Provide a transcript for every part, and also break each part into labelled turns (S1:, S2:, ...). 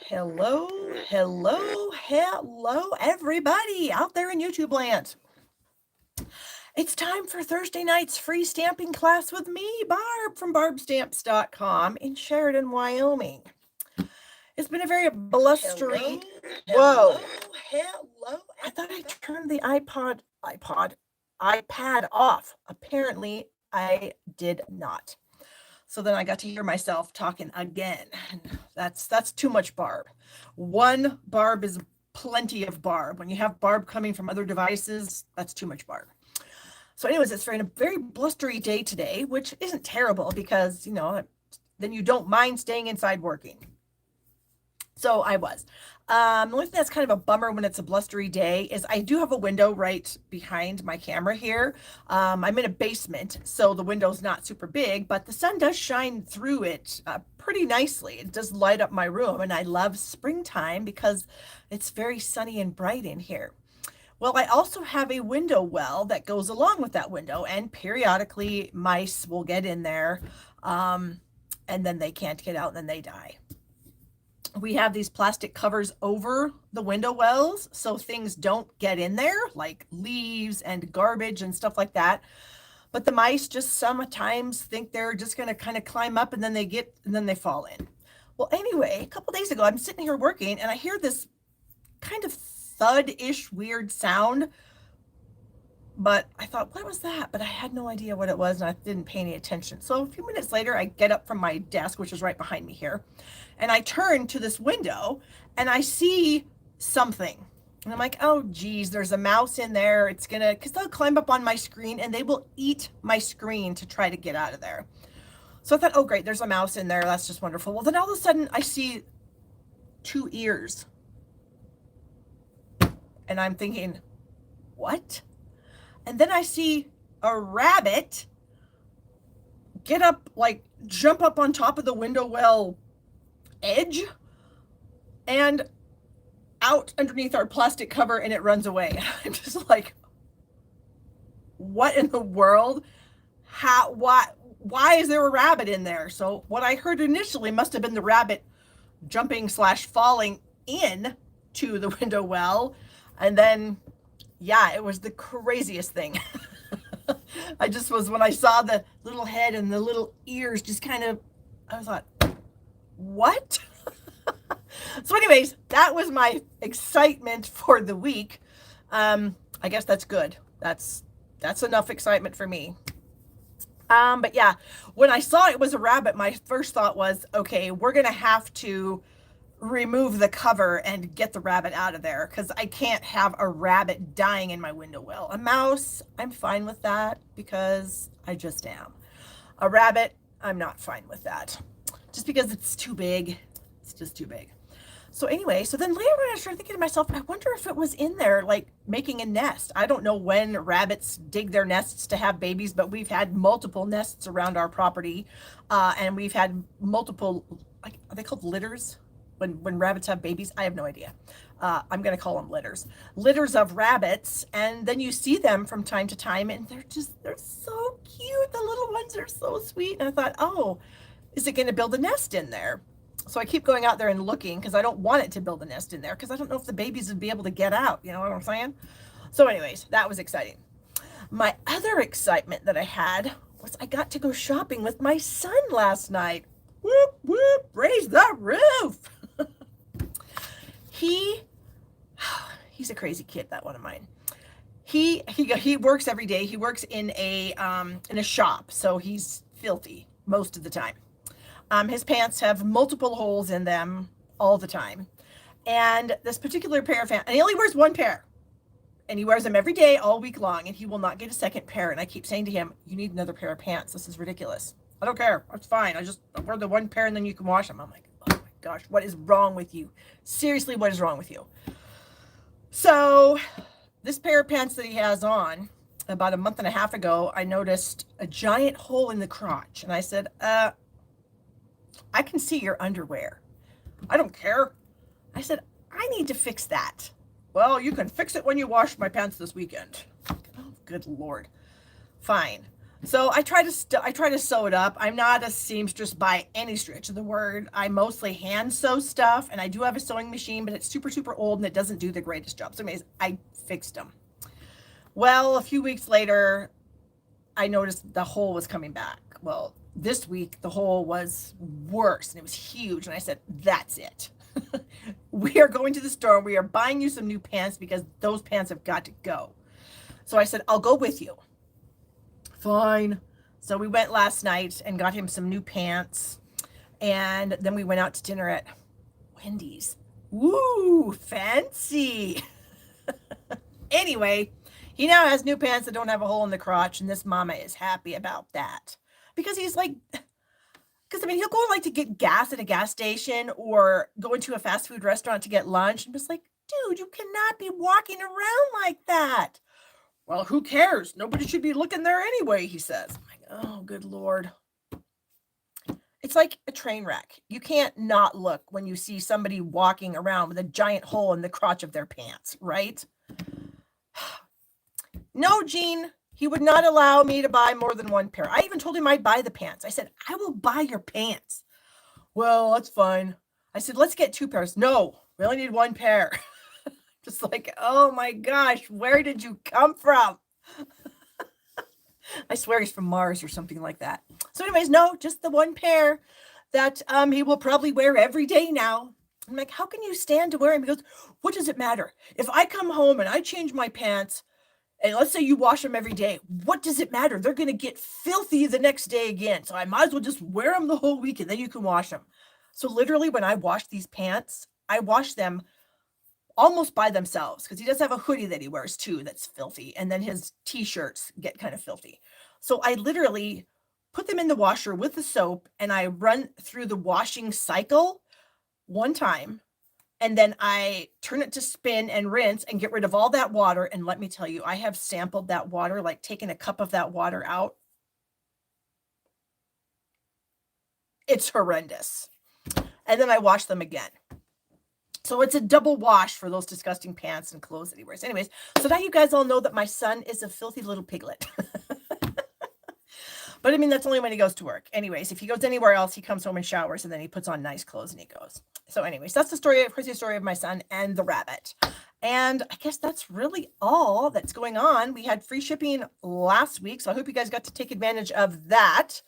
S1: Hello, hello, everybody out there in YouTube land. It's time for Thursday night's free stamping class with me, Barb from barbstamps.com in Sheridan, Wyoming. It's been a very blustery. Whoa. I thought I turned the iPad off. Apparently, I did not. So then I got to hear myself talking again. That's too much Barb. One Barb is plenty of Barb. When you have Barb coming from other devices, that's too much Barb. So anyways, it's a very blustery day today, which isn't terrible because, then you don't mind staying inside working. So I was. The only thing that's kind of a bummer when it's a blustery day is I do have a window right behind my camera here. I'm in a basement, so the window's not super big, but the sun does shine through it pretty nicely. It does light up my room, and I love springtime because it's very sunny and bright in here. Well, I also have a window well that goes along with that window, and periodically mice will get in there, and then they can't get out, and then they die. We have these plastic covers over the window wells so things don't get in there, like leaves and garbage and stuff like that. But the mice just sometimes think they're just going to kind of climb up and then they fall in. Well, anyway, a couple days ago, I'm sitting here working and I hear this kind of thud-ish weird sound. But I thought, what was that? But I had no idea what it was and I didn't pay any attention. So a few minutes later, I get up from my desk, which is right behind me here, and I turn to this window and I see something. And I'm like, oh, geez, there's a mouse in there. It's because they'll climb up on my screen and they will eat my screen to try to get out of there. So I thought, oh, great, there's a mouse in there. That's just wonderful. Well, then all of a sudden I see 2 ears. And I'm thinking, what? And then I see a rabbit jump up on top of the window well edge and out underneath our plastic cover, and it runs away. I'm just like, what in the world? Why is there a rabbit in there? So what I heard initially must have been the rabbit jumping/falling in to the window well. And then, yeah, it was the craziest thing. When I saw the little head and the little ears I thought, what? So anyways, that was my excitement for the week. I guess that's good. That's enough excitement for me. But yeah, when I saw it was a rabbit, my first thought was, okay, we're going to have to remove the cover and get the rabbit out of there because I can't have a rabbit dying in my window well. A mouse, I'm fine with that because I just am. A rabbit, I'm not fine with that just because it's too big. It's just too big. So anyway, so then later on I started thinking to myself, I wonder if it was in there like making a nest. I don't know when rabbits dig their nests to have babies, but we've had multiple nests around our property, and we've had multiple, are they called litters? When rabbits have babies, I have no idea. I'm going to call them litters of rabbits. And then you see them from time to time and they're so cute. The little ones are so sweet. And I thought, oh, is it going to build a nest in there? So I keep going out there and looking because I don't want it to build a nest in there because I don't know if the babies would be able to get out. You know what I'm saying? So anyways, that was exciting. My other excitement that I had was I got to go shopping with my son last night. Whoop, whoop, raise the roof. He's a crazy kid, that one of mine. He works every day. He works in a shop, so he's filthy most of the time. His pants have multiple holes in them all the time. And this particular pair of pants, and he only wears one pair. And he wears them every day, all week long, and he will not get a second pair. And I keep saying to him, you need another pair of pants. This is ridiculous. I don't care. It's fine. I wear the one pair and then you can wash them. I'm like, oh my gosh, what is wrong with you? Seriously, what is wrong with you? So this pair of pants that he has on, about a month and a half ago, I noticed a giant hole in the crotch. And I said, I can see your underwear. I don't care. I said, I need to fix that. Well, you can fix it when you wash my pants this weekend. Oh, good Lord. Fine. So I try to sew it up. I'm not a seamstress by any stretch of the word. I mostly hand sew stuff, and I do have a sewing machine, but it's super super old and it doesn't do the greatest job. So anyways, I fixed them. Well, a few weeks later, I noticed the hole was coming back. Well, this week the hole was worse and it was huge, and I said, "That's it. We are going to the store. We are buying you some new pants because those pants have got to go." So I said, "I'll go with you." Fine. So we went last night and got him some new pants. And then we went out to dinner at Wendy's. Woo, fancy. Anyway, he now has new pants that don't have a hole in the crotch, and this mama is happy about that. Because he's like, because I mean, he'll go like to get gas at a gas station or go into a fast food restaurant to get lunch. And just like, dude, you cannot be walking around like that. Well, who cares? Nobody should be looking there anyway, he says. I'm like, oh, good Lord. It's like a train wreck. You can't not look when you see somebody walking around with a giant hole in the crotch of their pants, right? No, Gene, he would not allow me to buy more than one pair. I even told him I'd buy the pants. I said, I will buy your pants. Well, that's fine. I said, let's get two pairs. No, we only need one pair. Just like, oh my gosh, where did you come from? I swear he's from Mars or something like that. So, anyways, no, just the one pair that he will probably wear every day now. I'm like, how can you stand to wear him? He goes, what does it matter? If I come home and I change my pants, and let's say you wash them every day, what does it matter? They're going to get filthy the next day again. So I might as well just wear them the whole week and then you can wash them. So literally when I wash these pants, I wash them almost by themselves because he does have a hoodie that he wears too that's filthy, and then his t-shirts get kind of filthy. So I literally put them in the washer with the soap and I run through the washing cycle one time, and then I turn it to spin and rinse and get rid of all that water. And let me tell you, I have sampled that water, like taken a cup of that water out. It's horrendous. And then I wash them again. So it's a double wash for those disgusting pants and clothes that he wears. Anyways, so now you guys all know that my son is a filthy little piglet. But I mean, that's only when he goes to work. Anyways, if he goes anywhere else, he comes home and showers and then he puts on nice clothes and he goes. So anyways, that's the story, crazy story of my son and the rabbit. And I guess that's really all that's going on. We had free shipping last week, so I hope you guys got to take advantage of that.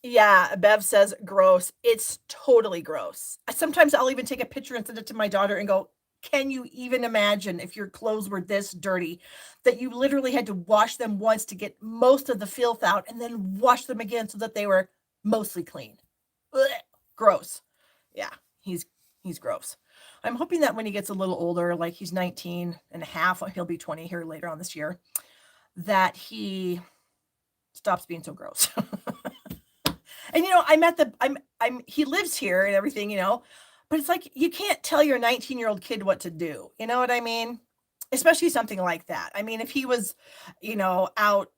S1: Yeah, Bev says gross. It's totally gross. Sometimes I'll even take a picture and send it to my daughter and go, can you even imagine if your clothes were this dirty that you literally had to wash them once to get most of the filth out and then wash them again so that they were mostly clean? Ugh, gross. Yeah, he's gross. I'm hoping that when he gets a little older, like he's 19 and a half, he'll be 20 here later on this year, that he stops being so gross. And he lives here and everything, but it's like you can't tell your 19-year-old kid what to do. You know what I mean? Especially something like that. I mean, if he was, out,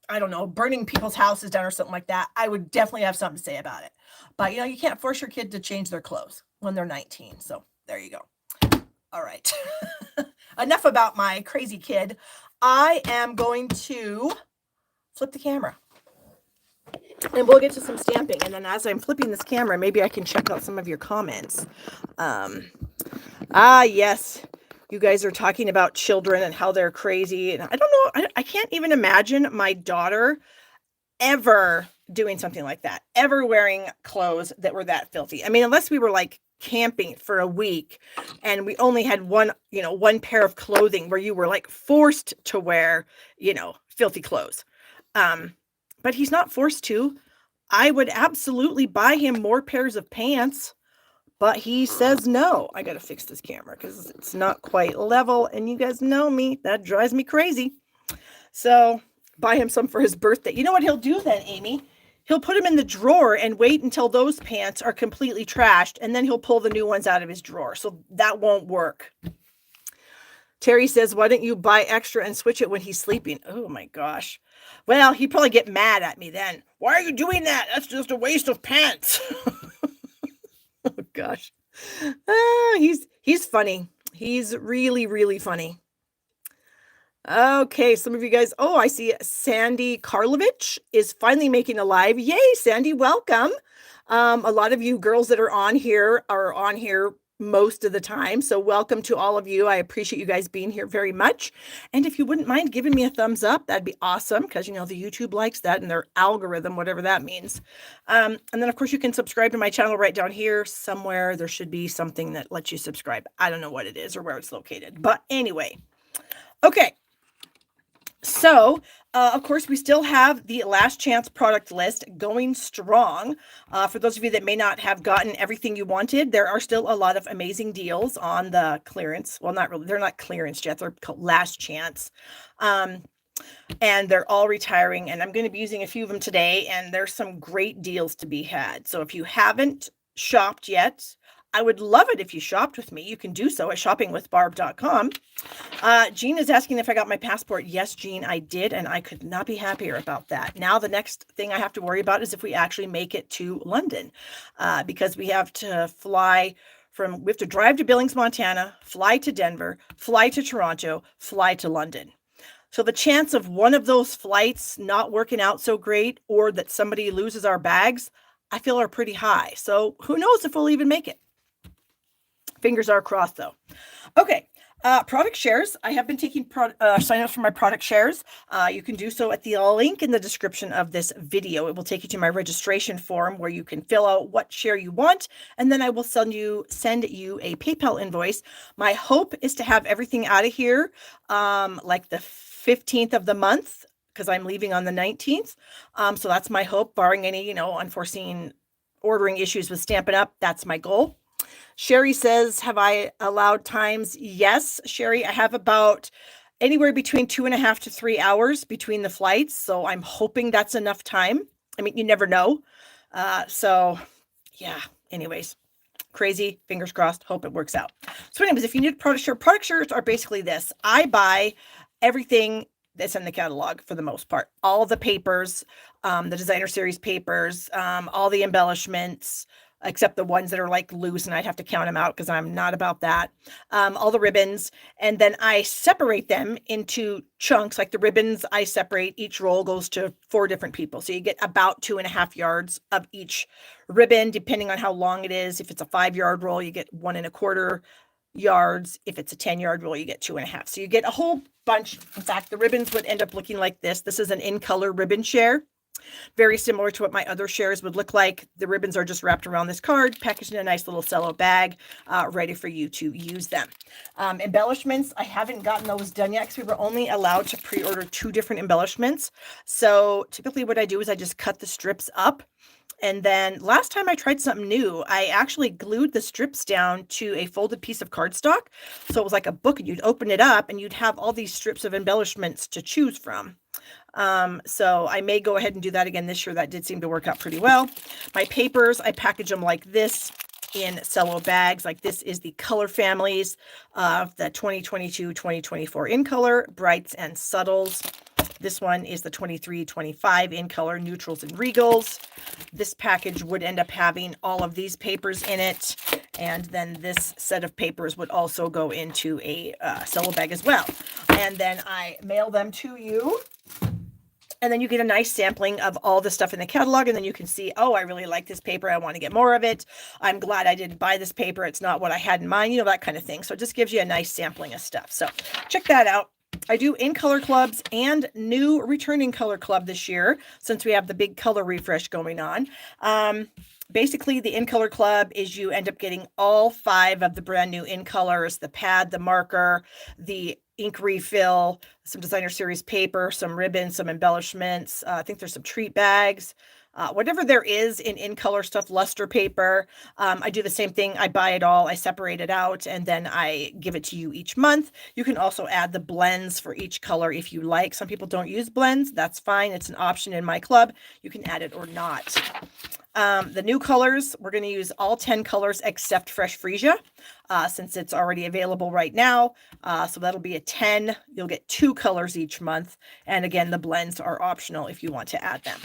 S1: I don't know, burning people's houses down or something like that, I would definitely have something to say about it. But you can't force your kid to change their clothes when they're 19. So there you go. All right. Enough about my crazy kid. I am going to flip the camera. And we'll get to some stamping. And then as I'm flipping this camera, maybe I can check out some of your comments. Yes. You guys are talking about children and how they're crazy. And I don't know. I can't even imagine my daughter ever doing something like that, ever wearing clothes that were that filthy. I mean, unless we were like camping for a week and we only had one pair of clothing where you were like forced to wear, filthy clothes. But he's not forced to. I would absolutely buy him more pairs of pants, but he says no. I got to fix this camera because it's not quite level. And you guys know me. That drives me crazy. So buy him some for his birthday. You know what he'll do then, Amy? He'll put them in the drawer and wait until those pants are completely trashed. And then he'll pull the new ones out of his drawer. So that won't work. Terry says, why don't you buy extra and switch it when he's sleeping? Oh my gosh. Well, he'd probably get mad at me then. Why are you doing that? That's just a waste of pants. Oh gosh. He's funny. He's really, really funny. Okay, some of you guys, oh, I see Sandy Karlovich is finally making a live. Yay, Sandy, welcome. A lot of you girls that are on here most of the time. So welcome to all of you. I appreciate you guys being here very much. And if you wouldn't mind giving me a thumbs up, that'd be awesome because you know the YouTube likes that and their algorithm, whatever that means. And then of course you can subscribe to my channel right down here somewhere. There should be something that lets you subscribe. I don't know what it is or where it's located, but anyway. Okay. So, of course, we still have the last chance product list going strong. For those of you that may not have gotten everything you wanted, there are still a lot of amazing deals on the clearance. Well, not really. They're not clearance yet. They're called last chance. And they're all retiring. And I'm going to be using a few of them today. And there's some great deals to be had. So if you haven't shopped yet, I would love it if you shopped with me. You can do so at shoppingwithbarb.com. Jean is asking if I got my passport. Yes, Jean, I did, and I could not be happier about that. Now the next thing I have to worry about is if we actually make it to London, because we have to drive to Billings, Montana, fly to Denver, fly to Toronto, fly to London. So the chance of one of those flights not working out so great or that somebody loses our bags, I feel are pretty high. So who knows if we'll even make it. Fingers are crossed though. Okay. Product shares. I have been taking sign-ups for my product shares. You can do so at the link in the description of this video. It will take you to my registration form where you can fill out what share you want, and then I will send you a PayPal invoice. My hope is to have everything out of here like the 15th of the month, because I'm leaving on the 19th. So that's my hope, barring any, unforeseen ordering issues with Stampin' Up. That's my goal. Sherry says, have I allowed times? Yes, Sherry, I have about anywhere between 2.5 to 3 hours between the flights. So I'm hoping that's enough time. I mean, you never know. So yeah, anyways, crazy, fingers crossed, hope it works out. So anyways, if you need product shares are basically this. I buy everything that's in the catalog for the most part. All the papers, the designer series papers, all the embellishments, except the ones that are like loose and I'd have to count them out because I'm not about that. All the ribbons. And then I separate them into chunks. Like the ribbons, I separate, each roll goes to 4 different people. So you get about 2.5 yards of each ribbon, depending on how long it is. If it's a 5-yard roll, you get 1.25 yards. If it's a 10-yard roll, you get 2.5. So you get a whole bunch. In fact, the ribbons would end up looking like this. This is an in color ribbon share. Very similar to what my other shares would look like. The ribbons are just wrapped around this card, packaged in a nice little cello bag, ready for you to use them. Embellishments, I haven't gotten those done yet because we were only allowed to pre-order 2 different embellishments. So typically what I do is I just cut the strips up. And then last time I tried something new, I actually glued the strips down to a folded piece of cardstock. So it was like a book, and you'd open it up and you'd have all these strips of embellishments to choose from. So I may go ahead and do that again this year. That did seem to work out pretty well. My papers, I package them like this in cello bags. Like this is the color families of the 2022-2024 in color, brights and subtles. This one is the 23-25 in color, neutrals and regals. This package would end up having all of these papers in it. And then this set of papers would also go into a cello bag as well. And then I mail them to you. And then you get a nice sampling of all the stuff in the catalog. And then you can see, oh, I really like this paper. I want to get more of it. I'm glad I didn't buy this paper. It's not what I had in mind, that kind of thing. So it just gives you a nice sampling of stuff. So check that out. I do in color clubs and new returning color club this year, since we have the big color refresh going on. Basically, the in color club is you end up getting all 5 of the brand new in colors, the pad, the marker, the ink refill, some designer series paper, some ribbons, some embellishments. I think there's some treat bags. Whatever there is in color stuff, luster paper. I do the same thing. I buy it all. I separate it out and then I give it to you each month. You can also add the blends for each color if you like. Some people don't use blends. That's fine. It's an option in my club. You can add it or not. The new colors, we're going to use all 10 colors except Fresh Freesia, since it's already available right now. So that'll be a 10. You'll get 2 colors each month. And again, the blends are optional if you want to add them.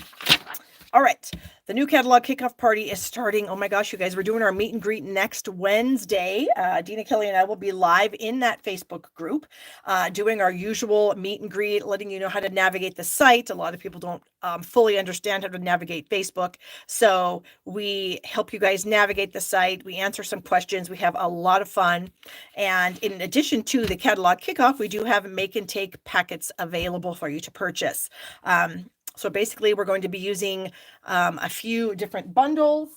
S1: All right. The new catalog kickoff party is starting. Oh my gosh, you guys, we're doing our meet and greet next Wednesday. Dina Kelly and I will be live in that Facebook group, doing our usual meet and greet, letting you know how to navigate the site. A lot of people don't fully understand how to navigate Facebook. So we help you guys navigate the site. We answer some questions. We have a lot of fun. And in addition to the catalog kickoff, we do have make and take packets available for you to purchase. So basically, we're going to be using a few different bundles.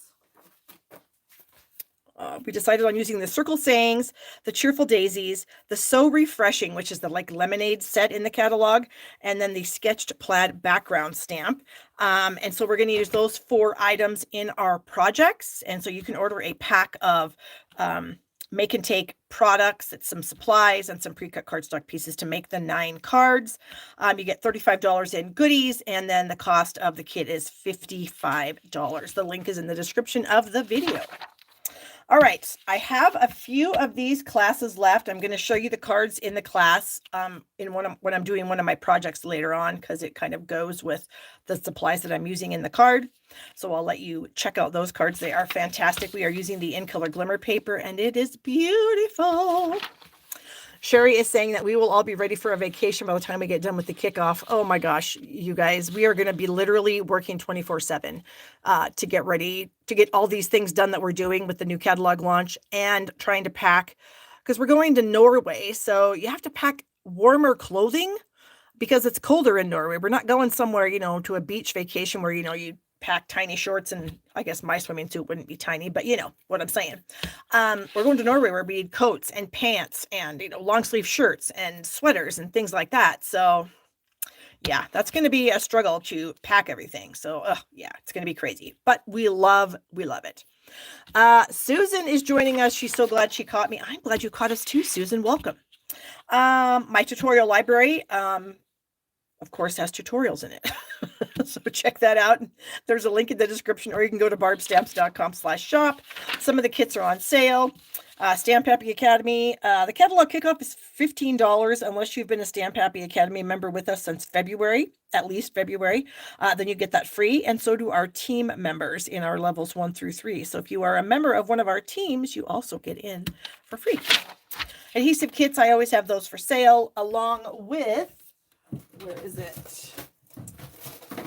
S1: We decided on using the Circle Sayings, the Cheerful Daisies, the So Refreshing, which is the like lemonade set in the catalog, and then the Sketched Plaid background stamp. And so we're going to use those 4 items in our projects. And so you can order a pack of make and take products. It's some supplies and some pre-cut cardstock pieces to make the 9 cards. You get $35 in goodies, and then the cost of the kit is $55. The link is in the description of the video. All right, I have a few of these classes left. I'm going to show you the cards in the class when I'm doing one of my projects later on, because it kind of goes with the supplies that I'm using in the card. So I'll let you check out those cards. They are fantastic. We are using the In Color Glimmer paper, and it is beautiful. Sherry is saying that we will all be ready for a vacation by the time we get done with the kickoff. Oh my gosh, you guys, we are going to be literally working 24/7 to get ready, to get all these things done that we're doing with the new catalog launch and trying to pack, because we're going to Norway. So you have to pack warmer clothing because it's colder in Norway. We're not going somewhere, to a beach vacation where, you pack tiny shorts, and I guess my swimming suit wouldn't be tiny, but you know what I'm saying. We're going to Norway where we need coats and pants and, long sleeve shirts and sweaters and things like that. So yeah, that's going to be a struggle to pack everything. So yeah, it's going to be crazy, but we love it. Susan is joining us. She's so glad she caught me. I'm glad you caught us too, Susan. Welcome. My tutorial library, of course, has tutorials in it. So check that out. There's a link in the description, or you can go to barbstamps.com/shop. Some of the kits are on sale. Stamp Happy Academy. The catalog kickoff is $15 unless you've been a Stamp Happy Academy member with us since February, at least February. Then you get that free, and so do our team members in our levels 1 through 3. So if you are a member of one of our teams, you also get in for free. Adhesive kits, I always have those for sale, along with, where is it?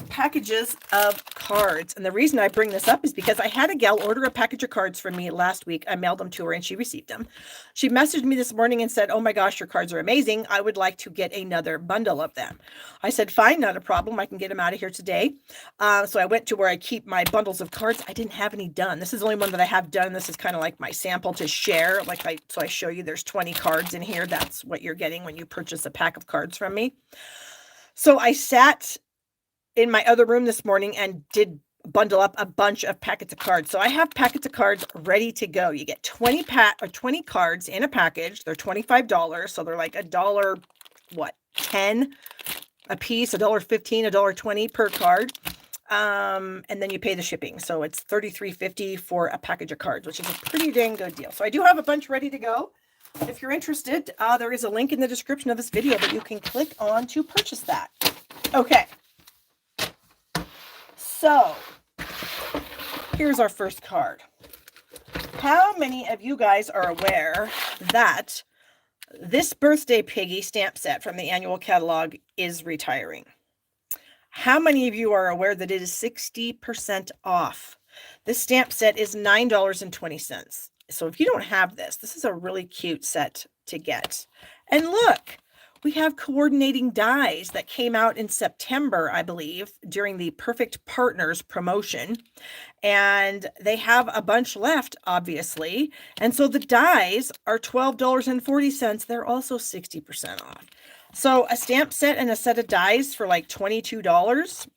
S1: Packages of cards. And the reason I bring this up is because I had a gal order a package of cards from me last week. I mailed them to her and she received them. She messaged me this morning and said, "Oh my gosh, your cards are amazing. I would like to get another bundle of them." I said, "Fine, not a problem. I can get them out of here today." So I went to where I keep my bundles of cards. I didn't have any done. This is the only one that I have done. This is kind of like my sample to share. So I show you there's 20 cards in here. That's what you're getting when you purchase a pack of cards from me. So I sat in my other room this morning and did bundle up a bunch of packets of cards. So I have packets of cards ready to go. You get 20 cards in a package. They're $25. So they're like $10 a piece, $1.15, $1.20 per card. And then you pay the shipping. So it's $33.50 for a package of cards, which is a pretty dang good deal. So I do have a bunch ready to go. If you're interested, there is a link in the description of this video that you can click on to purchase that. Okay. So here's our first card. How many of you guys are aware that this Birthday Piggy stamp set from the annual catalog is retiring? How many of you are aware that it is 60% off? This stamp set is $9.20. So if you don't have this, this is a really cute set to get. And look, we have coordinating dies that came out in September, I believe, during the Perfect Partners promotion. And they have a bunch left, obviously. And so the dies are $12.40. They're also 60% off. So a stamp set and a set of dies for like $22,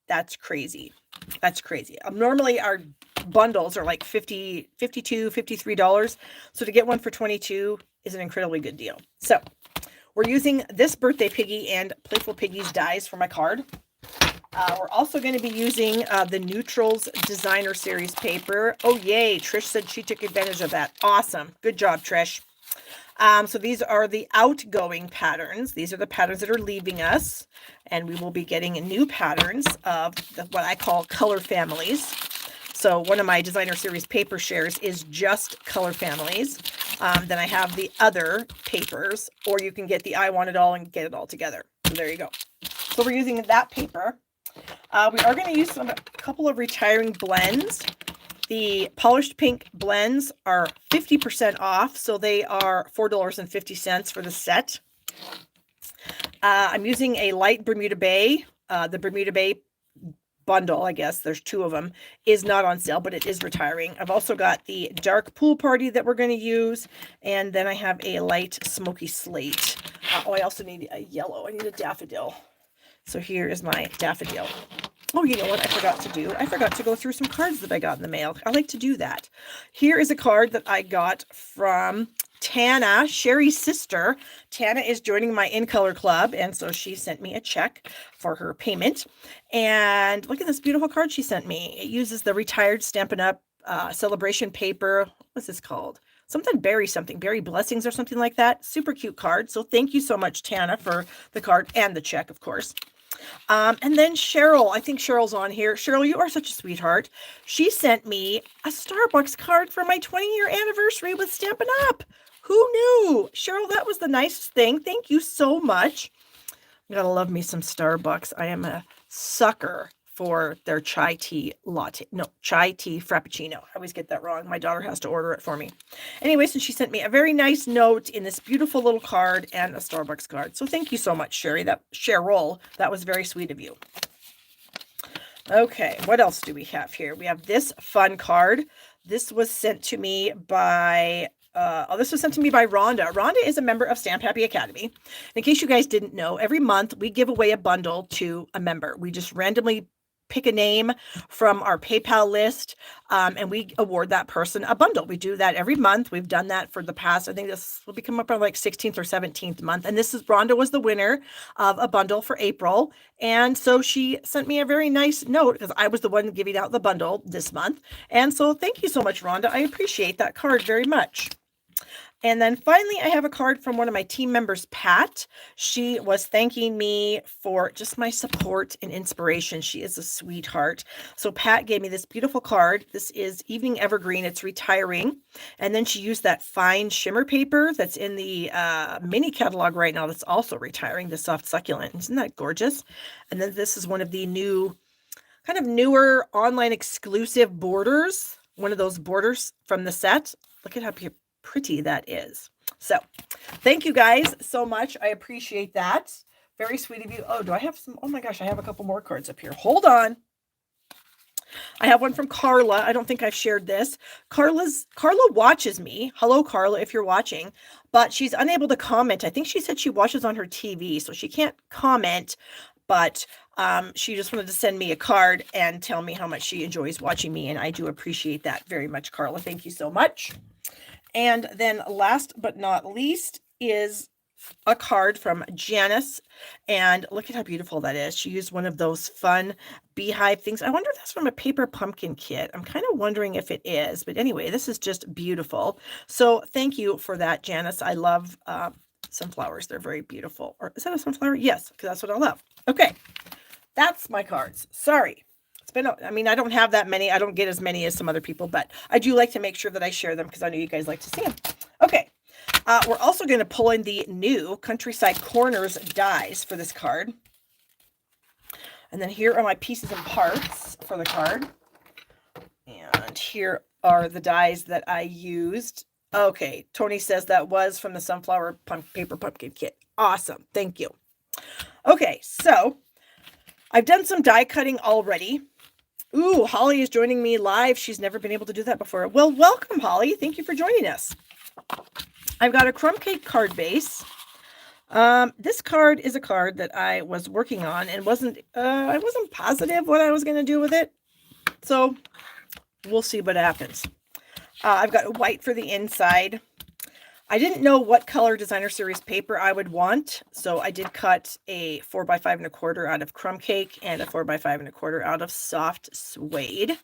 S1: that's crazy. That's crazy. Normally our bundles are like $52, $53. So to get one for $22 is an incredibly good deal. So we're using this Birthday Piggy and Playful Piggies dies for my card. We're also going to be using the Neutrals Designer Series paper. Oh, yay. Trish said she took advantage of that. Awesome. Good job, Trish. So these are the outgoing patterns. These are the patterns that are leaving us, and we will be getting new patterns of what I call color families. So one of my designer series paper shares is just color families. Then I have the other papers, or you can get the I Want It All and get it all together. So there you go. So we're using that paper. We are going to use a couple of retiring blends. The polished pink blends are 50% off, so they are $4.50 for the set. I'm using a light Bermuda Bay. The Bermuda Bay bundle, I guess there's 2 of them, is not on sale, but it is retiring. I've also got the dark pool party that we're going to use, and then I have a light smoky slate. I also need a yellow. I need a daffodil. So here is my daffodil. Oh, you know what I forgot to do? I forgot to go through some cards that I got in the mail. I like to do that. Here is a card that I got from Tana, Sherry's sister. Tana is joining my In Color Club, and so she sent me a check for her payment. And look at this beautiful card she sent me. It uses the retired Stampin' Up! Celebration paper. What's this called? Something berry blessings or something like that. Super cute card. So thank you so much, Tana, for the card and the check, of course. And then Cheryl, I think Cheryl's on here. Cheryl, you are such a sweetheart. She sent me a Starbucks card for my 20-year anniversary with Stampin' Up! Who knew? Cheryl, that was the nicest thing. Thank you so much. You gotta love me some Starbucks. I am a sucker for their chai tea frappuccino. I always get that wrong. My daughter has to order it for me. Anyway, so she sent me a very nice note in this beautiful little card and a Starbucks card. So thank you so much, Cheryl. That was very sweet of you. Okay, what else do we have here? We have this fun card. This was sent to me by Rhonda. Rhonda is a member of Stamp Happy Academy. In case you guys didn't know, every month we give away a bundle to a member. We just randomly pick a name from our PayPal list, and we award that person a bundle. We do that every month. We've done that for the past, I think this will be coming up on like 16th or 17th month. And Rhonda was the winner of a bundle for April. And so she sent me a very nice note because I was the one giving out the bundle this month. And so thank you so much, Rhonda. I appreciate that card very much. And then finally, I have a card from one of my team members, Pat. She was thanking me for just my support and inspiration. She is a sweetheart. So Pat gave me this beautiful card. This is Evening Evergreen. It's retiring. And then she used that fine shimmer paper that's in the mini catalog right now that's also retiring, the soft succulent. Isn't that gorgeous? And then this is one of the newer online exclusive borders. One of those borders from the set. Look at how pretty that is. So thank you guys so much. I appreciate that. Very sweet of you. Oh, do I have some? Oh my gosh, I have a couple more cards up here. Hold on. I have one from Carla. I don't think I've shared this. Carla watches me. Hello, Carla, if you're watching, but she's unable to comment. I think she said she watches on her TV, so she can't comment, but she just wanted to send me a card and tell me how much she enjoys watching me, and I do appreciate that very much, Carla. Thank you so much. And then last but not least is a card from Janice. And look at how beautiful that is. She used one of those fun beehive things. I wonder if that's from a paper pumpkin kit. I'm kind of wondering if it is. But anyway, this is just beautiful. So thank you for that, Janice. I love sunflowers. They're very beautiful. Or is that a sunflower? Yes, because that's what I love. Okay, that's my cards. Sorry. I don't have that many. I don't get as many as some other people, but I do like to make sure that I share them because I know you guys like to see them. Okay. We're also going to pull in the new Countryside Corners dies for this card. And then here are my pieces and parts for the card. And here are the dies that I used. Okay. Tony says that was from the Sunflower Paper Pumpkin Kit. Awesome. Thank you. Okay. So I've done some die cutting already. Ooh, Holly is joining me live. She's never been able to do that before. Well, welcome, Holly. Thank you for joining us. I've got a crumb cake card base. This card is a card that I was working on and I wasn't positive what I was going to do with it. So we'll see what happens. I've got white for the inside. I didn't know what color designer series paper I would want, so I did cut a 4x5 1/4 out of crumb cake and a 4x5 1/4 out of soft suede.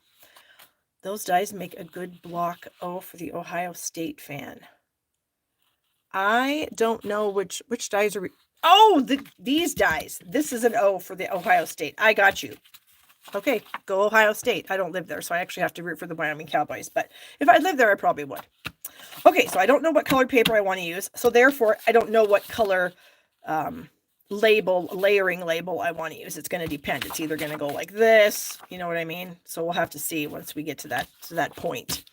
S1: Those dies make a good block. Oh, for the Ohio State fan. I don't know which dies are. Oh, these dies. This is an O for the Ohio State. I got you. Okay, go Ohio State. I don't live there, so I actually have to root for the Wyoming Cowboys. But if I lived there, I probably would. Okay, so I don't know what colored paper I want to use. So therefore, I don't know what color layering label I want to use. It's going to depend. It's either going to go like this, you know what I mean? So we'll have to see once we get to that point.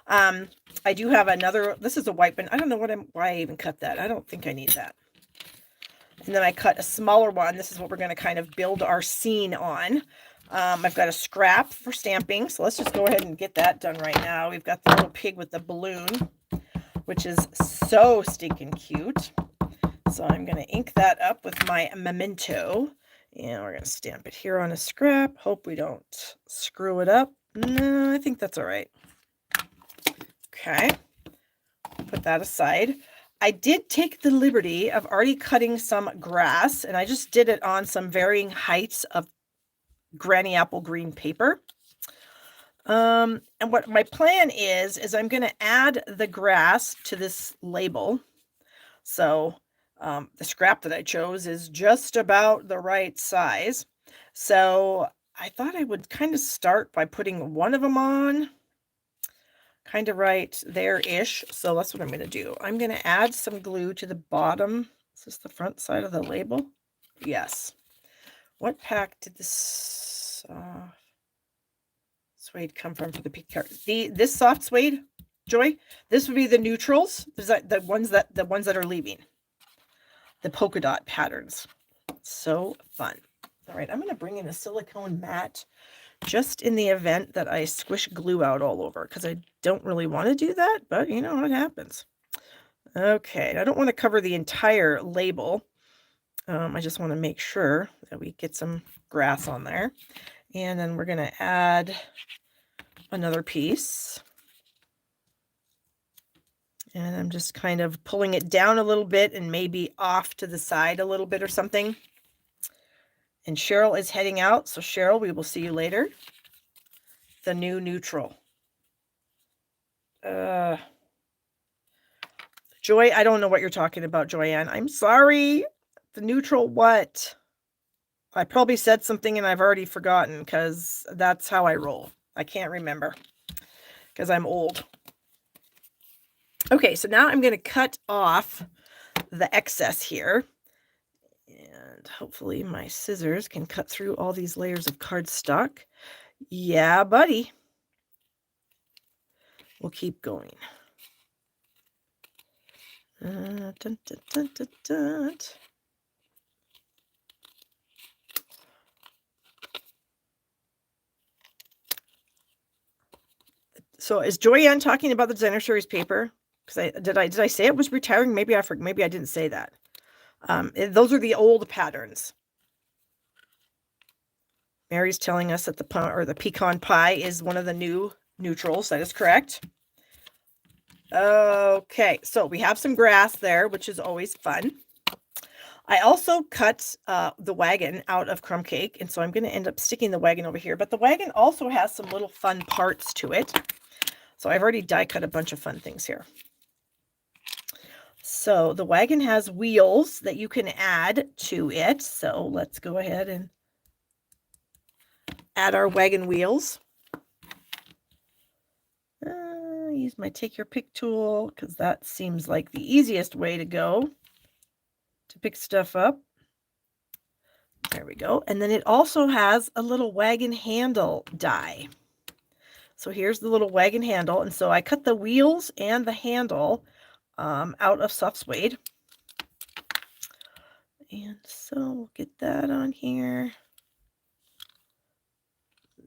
S1: I do have another, this is a white one. I don't know why I even cut that. I don't think I need that. And then I cut a smaller one. This is what we're going to kind of build our scene on. I've got a scrap for stamping. So let's just go ahead and get that done right now. We've got the little pig with the balloon, which is so stinking cute. So I'm going to ink that up with my memento. And we're going to stamp it here on a scrap. Hope we don't screw it up. No, I think that's all right. Okay. Put that aside. I did take the liberty of already cutting some grass, and I just did it on some varying heights of granny apple green paper. And what my plan is I'm going to add the grass to this label. So the scrap that I chose is just about the right size. So I thought I would kind of start by putting one of them on, kind of right there-ish. So that's what I'm going to do. I'm going to add some glue to the bottom. Is this the front side of the label? Yes. What pack did this suede come from for the pink card? This soft suede, Joy, this would be the neutrals. The ones that are leaving. The polka dot patterns. So fun. All right, I'm going to bring in a silicone mat just in the event that I squish glue out all over, because I don't really want to do that, but you know what happens. Okay, I don't want to cover the entire label. I just want to make sure that we get some grass on there. And then we're going to add another piece. And I'm just kind of pulling it down a little bit and maybe off to the side a little bit or something. And Cheryl is heading out. So Cheryl, we will see you later. The new neutral. Joy, I don't know what you're talking about, Joyanne. I'm sorry. The neutral what? I probably said something and I've already forgotten, because that's how I roll. I can't remember because I'm old. Okay, so now I'm going to cut off the excess here. And hopefully my scissors can cut through all these layers of cardstock. Yeah, buddy. We'll keep going. Dun, dun, dun, dun, dun. So is Joyanne talking about the designer series paper? Because did I say it was retiring? Maybe I didn't say that. Those are the old patterns. Mary's telling us that the pecan pie is one of the new neutrals. That is correct. Okay, so we have some grass there, which is always fun. I also cut the wagon out of crumb cake, and so I'm going to end up sticking the wagon over here. But the wagon also has some little fun parts to it. So I've already die cut a bunch of fun things here. So the wagon has wheels that you can add to it. So let's go ahead and add our wagon wheels. Use my take your pick tool, because that seems like the easiest way to go to pick stuff up. There we go. And then it also has a little wagon handle die. So here's the little wagon handle. And so I cut the wheels and the handle out of soft suede. And so we'll get that on here.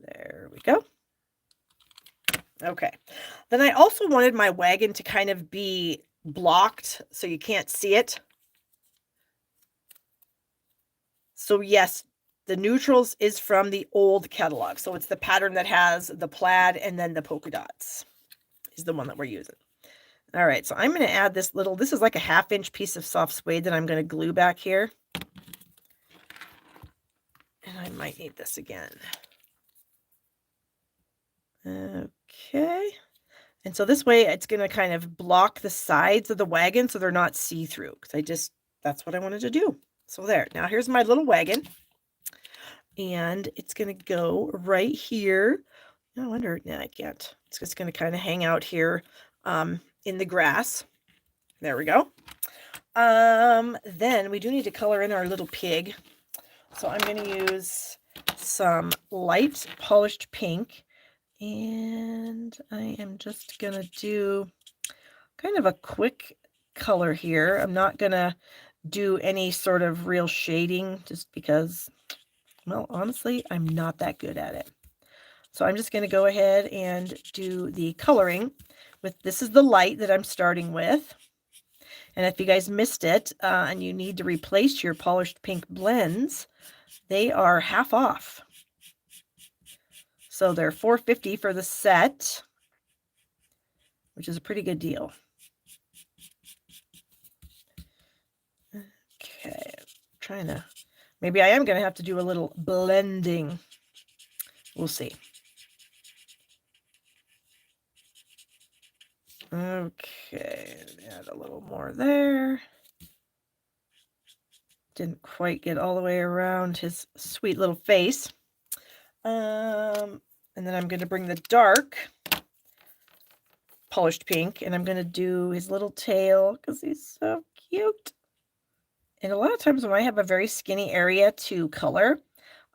S1: There we go. Okay. Then I also wanted my wagon to kind of be blocked so you can't see it. So yes, the neutrals is from the old catalog. So it's the pattern that has the plaid and then the polka dots is the one that we're using. All right, so I'm going to add this is like a 1/2 inch piece of soft suede that I'm going to glue back here. And I might need this again. Okay. And so this way it's going to kind of block the sides of the wagon so they're not see-through, because that's what I wanted to do. So there, now here's my little wagon, and it's going to go right here. I wonder, no, I can't. It's just going to kind of hang out here in the grass. There we go. Then we do need to color in our little pig. So I'm going to use some light polished pink, and I am just going to do kind of a quick color here. I'm not going to do any sort of real shading just because, well, honestly, I'm not that good at it. So I'm just going to go ahead and do the coloring with, this is the light that I'm starting with. And if you guys missed it and you need to replace your polished pink blends, they are half off. So they're $4.50 for the set, which is a pretty good deal. Okay, trying to, maybe I am going to have to do a little blending. We'll see. Okay, add a little more there. Didn't quite get all the way around his sweet little face. And then I'm going to bring the dark polished pink, and I'm going to do his little tail because he's so cute. And a lot of times when I have a very skinny area to color,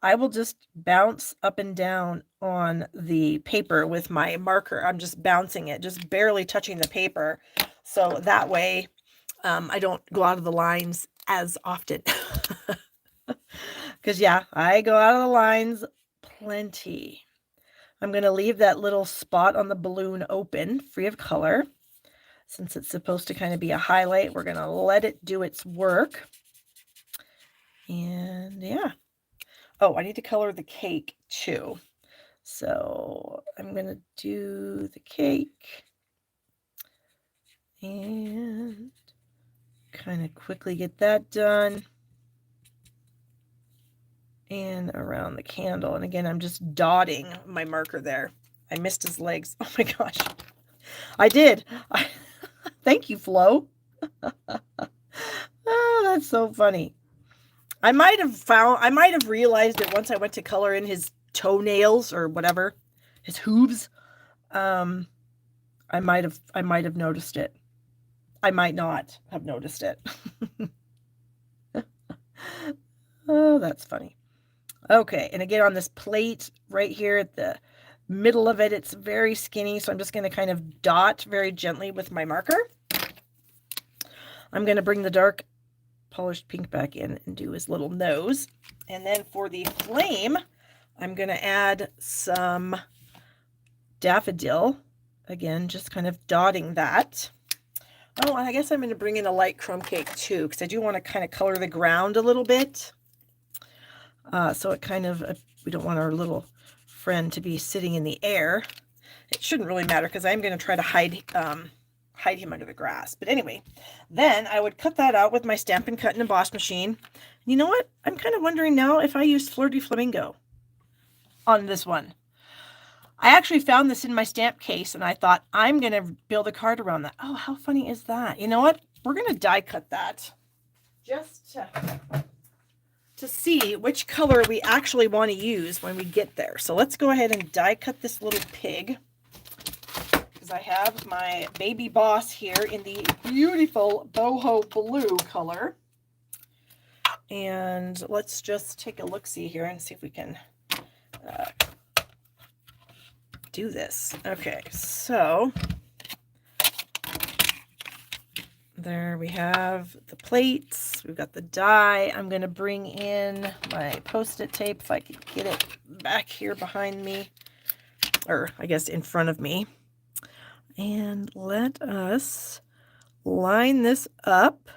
S1: I will just bounce up and down on the paper with my marker. I'm just bouncing it, just barely touching the paper. So that way I don't go out of the lines as often. Because yeah, I go out of the lines plenty. I'm going to leave that little spot on the balloon open, free of color. Since it's supposed to kind of be a highlight, we're going to let it do its work. And yeah. Oh, I need to color the cake too. So I'm going to do the cake and kind of quickly get that done. And around the candle. And again, I'm just dotting my marker there. I missed his legs. Oh my gosh. I did. Thank you, Flo. Oh, that's so funny. I might have realized it once I went to color in his toenails or whatever, his hooves. I might have noticed it. I might not have noticed it. Oh, that's funny. Okay, and again on this plate right here at the middle of it, it's very skinny, so I'm just going to kind of dot very gently with my marker. I'm going to bring the dark polished pink back in and do his little nose. And then for the flame, I'm going to add some daffodil. Again, just kind of dotting that. Oh, and I guess I'm going to bring in a light crumb cake too, because I do want to kind of color the ground a little bit. So it kind of, we don't want our little friend to be sitting in the air. It shouldn't really matter because I'm going to try to hide him under the grass. But anyway, then I would cut that out with my Stampin' Cut and Emboss machine. And you know what? I'm kind of wondering now if I use Flirty Flamingo on this one. I actually found this in my stamp case and I thought I'm going to build a card around that. Oh, how funny is that? You know what? We're going to die cut that just to see which color we actually want to use when we get there. So let's go ahead and die cut this little pig, because I have my baby boss here in the beautiful boho blue color. And let's just take a look-see here and see if we can do this. Okay, so there we have the plates. We've got the die. I'm going to bring in my Post-it tape if I can get it back here behind me, or I guess in front of me. And let us line this up.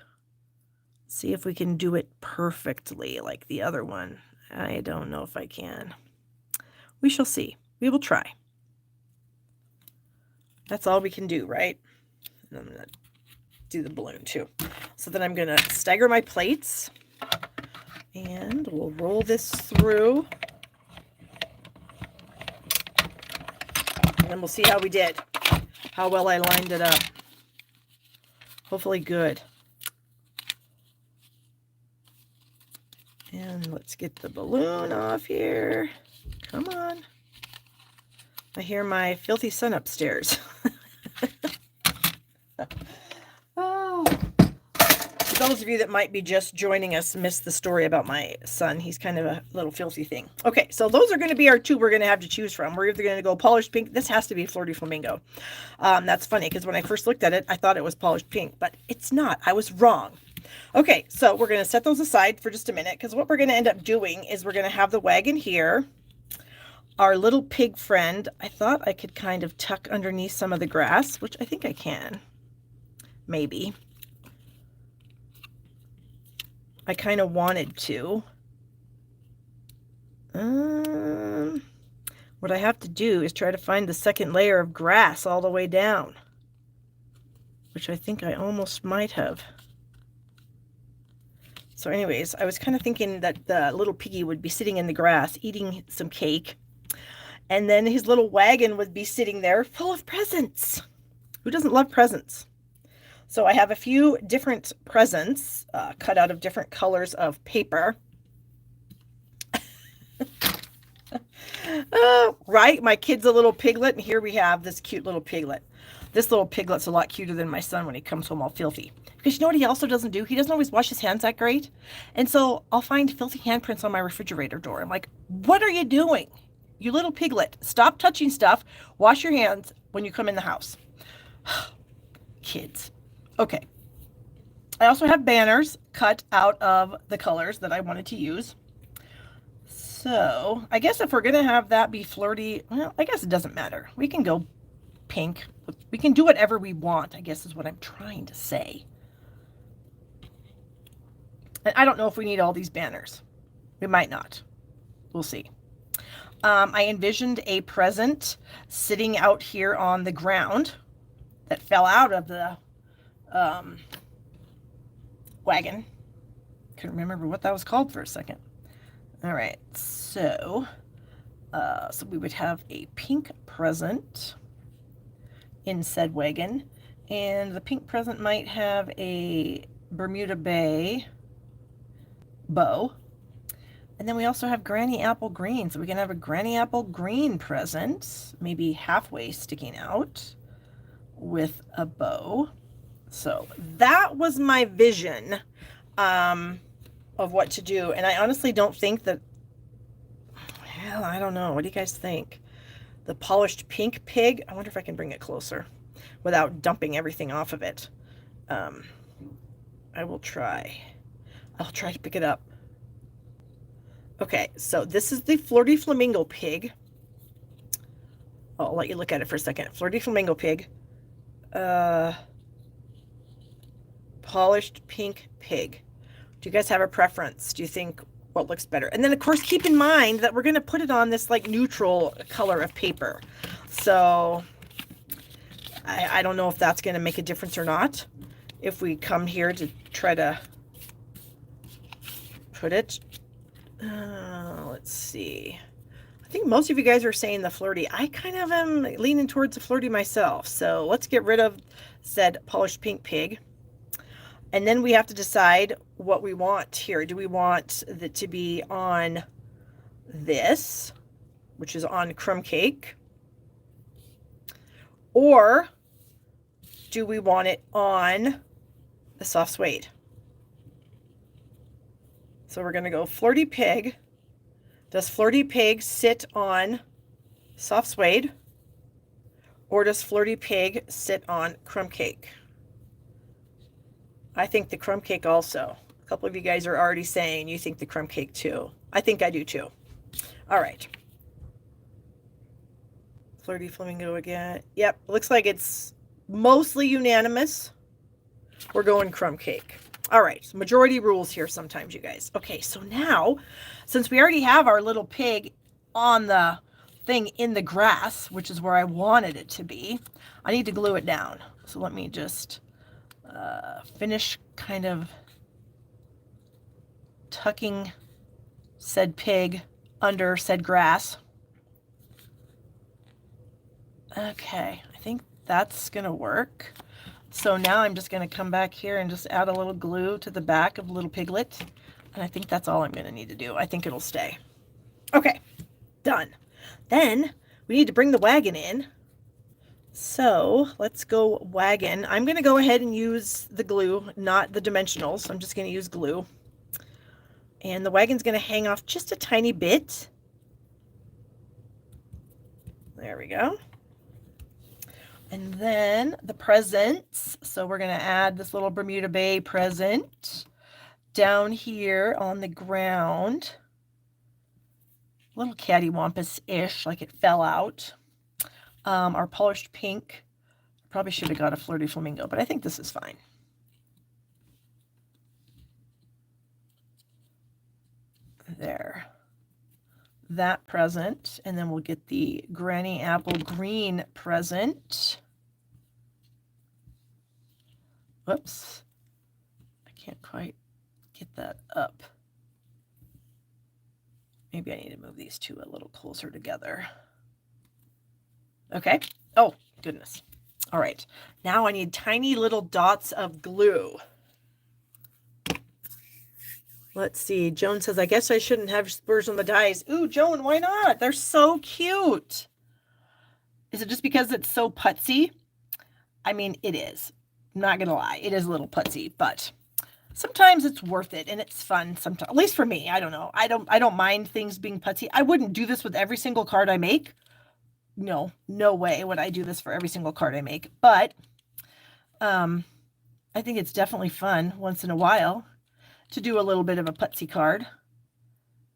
S1: See if we can do it perfectly like the other one. I don't know if I can. We shall see. We will try. That's all we can do, right? And I'm going to do the balloon too. So then I'm going to stagger my plates and we'll roll this through. And then we'll see how we did. how well I lined it up. Hopefully good. And let's get the balloon off here. Come on. I hear my filthy son upstairs. Oh. For those of you that might be just joining us, missed the story about my son. He's kind of a little filthy thing. Okay, so those are going to be our two we're going to have to choose from. We're either going to go polished pink. This has to be Flirty Flamingo. That's funny because when I first looked at it, I thought it was polished pink, but it's not. I was wrong. Okay, so we're going to set those aside for just a minute because what we're going to end up doing is we're going to have the wagon here. Our little pig friend, I thought I could kind of tuck underneath some of the grass, which I think I can. Maybe. I kind of wanted to. What I have to do is try to find the second layer of grass all the way down, which I think I almost might have. So anyways, I was kind of thinking that the little piggy would be sitting in the grass eating some cake, and then his little wagon would be sitting there full of presents. Who doesn't love presents? So I have a few different presents cut out of different colors of paper. Right? My kid's a little piglet, and here we have this cute little piglet. This little piglet's a lot cuter than my son when he comes home all filthy. Because you know what he also doesn't do? He doesn't always wash his hands that great. And so I'll find filthy handprints on my refrigerator door. I'm like, what are you doing? You little piglet. Stop touching stuff. Wash your hands when you come in the house. Kids. Okay. I also have banners cut out of the colors that I wanted to use. So I guess if we're going to have that be flirty, well, I guess it doesn't matter. We can go pink. We can do whatever we want, I guess is what I'm trying to say. And I don't know if we need all these banners. We might not. We'll see. I envisioned a present sitting out here on the ground that fell out of the wagon. Couldn't remember what that was called for a second. All right, so we would have a pink present in said wagon, and the pink present might have a Bermuda Bay bow. And then we also have Granny Apple Green, so we can have a Granny Apple Green present, maybe halfway sticking out with a bow. So that was my vision of what to do. And I honestly don't think that, well, I don't know. What do you guys think? The polished pink pig. I wonder if I can bring it closer without dumping everything off of it. I will try. I'll try to pick it up. Okay, so this is the Flirty Flamingo pig. I'll let you look at it for a second. Flirty Flamingo pig. Polished pink pig. Do you guys have a preference? Do you think what looks better? And then, of course, keep in mind that we're going to put it on this like neutral color of paper. So I don't know if that's going to make a difference or not. If we come here to try to put it. Let's see. I think most of you guys are saying the flirty. I kind of am leaning towards the flirty myself. So let's get rid of said polished pink pig. And then we have to decide what we want here. Do we want it to be on this, which is on crumb cake? Or do we want it on the soft suede? So we're going to go Flirty Pig. Does Flirty Pig sit on soft suede? Or does Flirty Pig sit on crumb cake? I think the crumb cake also. A couple of you guys are already saying you think the crumb cake too. I think I do too. All right. Flirty Flamingo again. Yep, looks like it's mostly unanimous. We're going crumb cake. All right, so majority rules here sometimes, you guys. Okay, so now, since we already have our little pig on the thing in the grass, which is where I wanted it to be, I need to glue it down. So let me just finish kind of tucking said pig under said grass. Okay, I think that's going to work. So now I'm just going to come back here and just add a little glue to the back of the little piglet. And I think that's all I'm going to need to do. I think it'll stay. Okay, done. Then we need to bring the wagon in. So let's go wagon. I'm going to go ahead and use the glue, not the dimensionals. I'm just going to use glue. And the wagon's going to hang off just a tiny bit. There we go. And then the presents. So we're going to add this little Bermuda Bay present down here on the ground. A little cattywampus-ish, like it fell out. Our polished pink. Probably should have got a flirty flamingo, but I think this is fine. There. That present, and then we'll get the Granny Apple Green present. Whoops. I can't quite get that up. Maybe I need to move these two a little closer together. Okay. Oh, goodness. All right. Now I need tiny little dots of glue. Let's see. Joan says, I guess I shouldn't have spurs on the dies. Ooh, Joan, why not? They're so cute. Is it just because it's so putsy? I mean, it is. I'm not going to lie. It is a little putsy, but sometimes it's worth it and it's fun sometimes. At least for me. I don't know. I don't mind things being putsy. I wouldn't do this with every single card I make. No way would I do this for every single card I make. But I think it's definitely fun once in a while to do a little bit of a putsy card.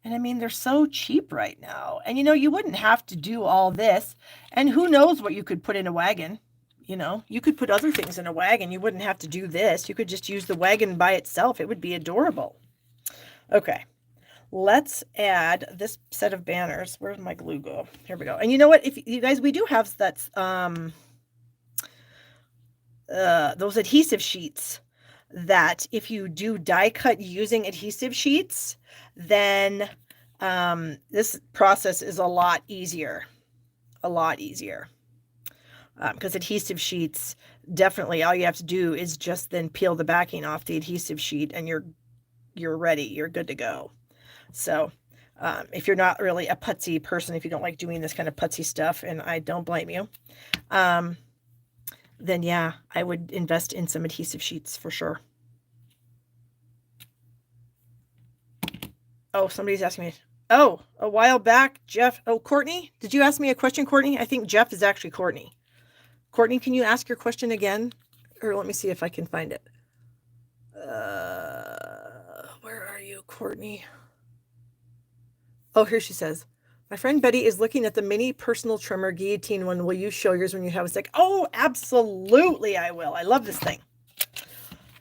S1: And I mean, they're so cheap right now. And you wouldn't have to do all this. And who knows what you could put in a wagon. You could put other things in a wagon. You wouldn't have to do this. You could just use the wagon by itself. It would be adorable. Okay. Let's add this set of banners. Where's my glue go? Here we go. And you know what? If you guys, we do have that's those adhesive sheets that if you do die cut using adhesive sheets, then this process is a lot easier. Because adhesive sheets, definitely all you have to do is just then peel the backing off the adhesive sheet and you're ready. You're good to go. So if you're not really a putsy person, if you don't like doing this kind of putsy stuff, and I don't blame you, then yeah, I would invest in some adhesive sheets for sure. Oh, somebody's asking me. Oh, a while back, Jeff. Oh, Courtney, did you ask me a question, Courtney? I think Jeff is actually Courtney. Courtney, can you ask your question again? Or let me see if I can find it. Where are you, Courtney? Oh, here she says, my friend Betty is looking at the mini personal trimmer guillotine one. Will you show yours when you have a sec? Oh, absolutely I will. I love this thing.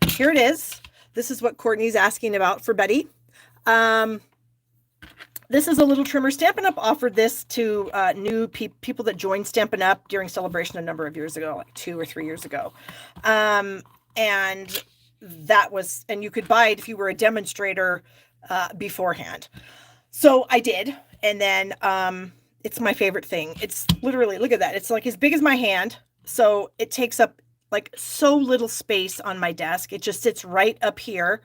S1: Here it is. This is what Courtney's asking about for Betty. This is a little trimmer. Stampin' Up! Offered this to new people that joined Stampin' Up! During Celebration a number of years ago, like 2 or 3 years ago. And that was, and you could buy it if you were a demonstrator beforehand. So I did. And then it's my favorite thing. It's literally, look at that. It's like as big as my hand. So it takes up like so little space on my desk. It just sits right up here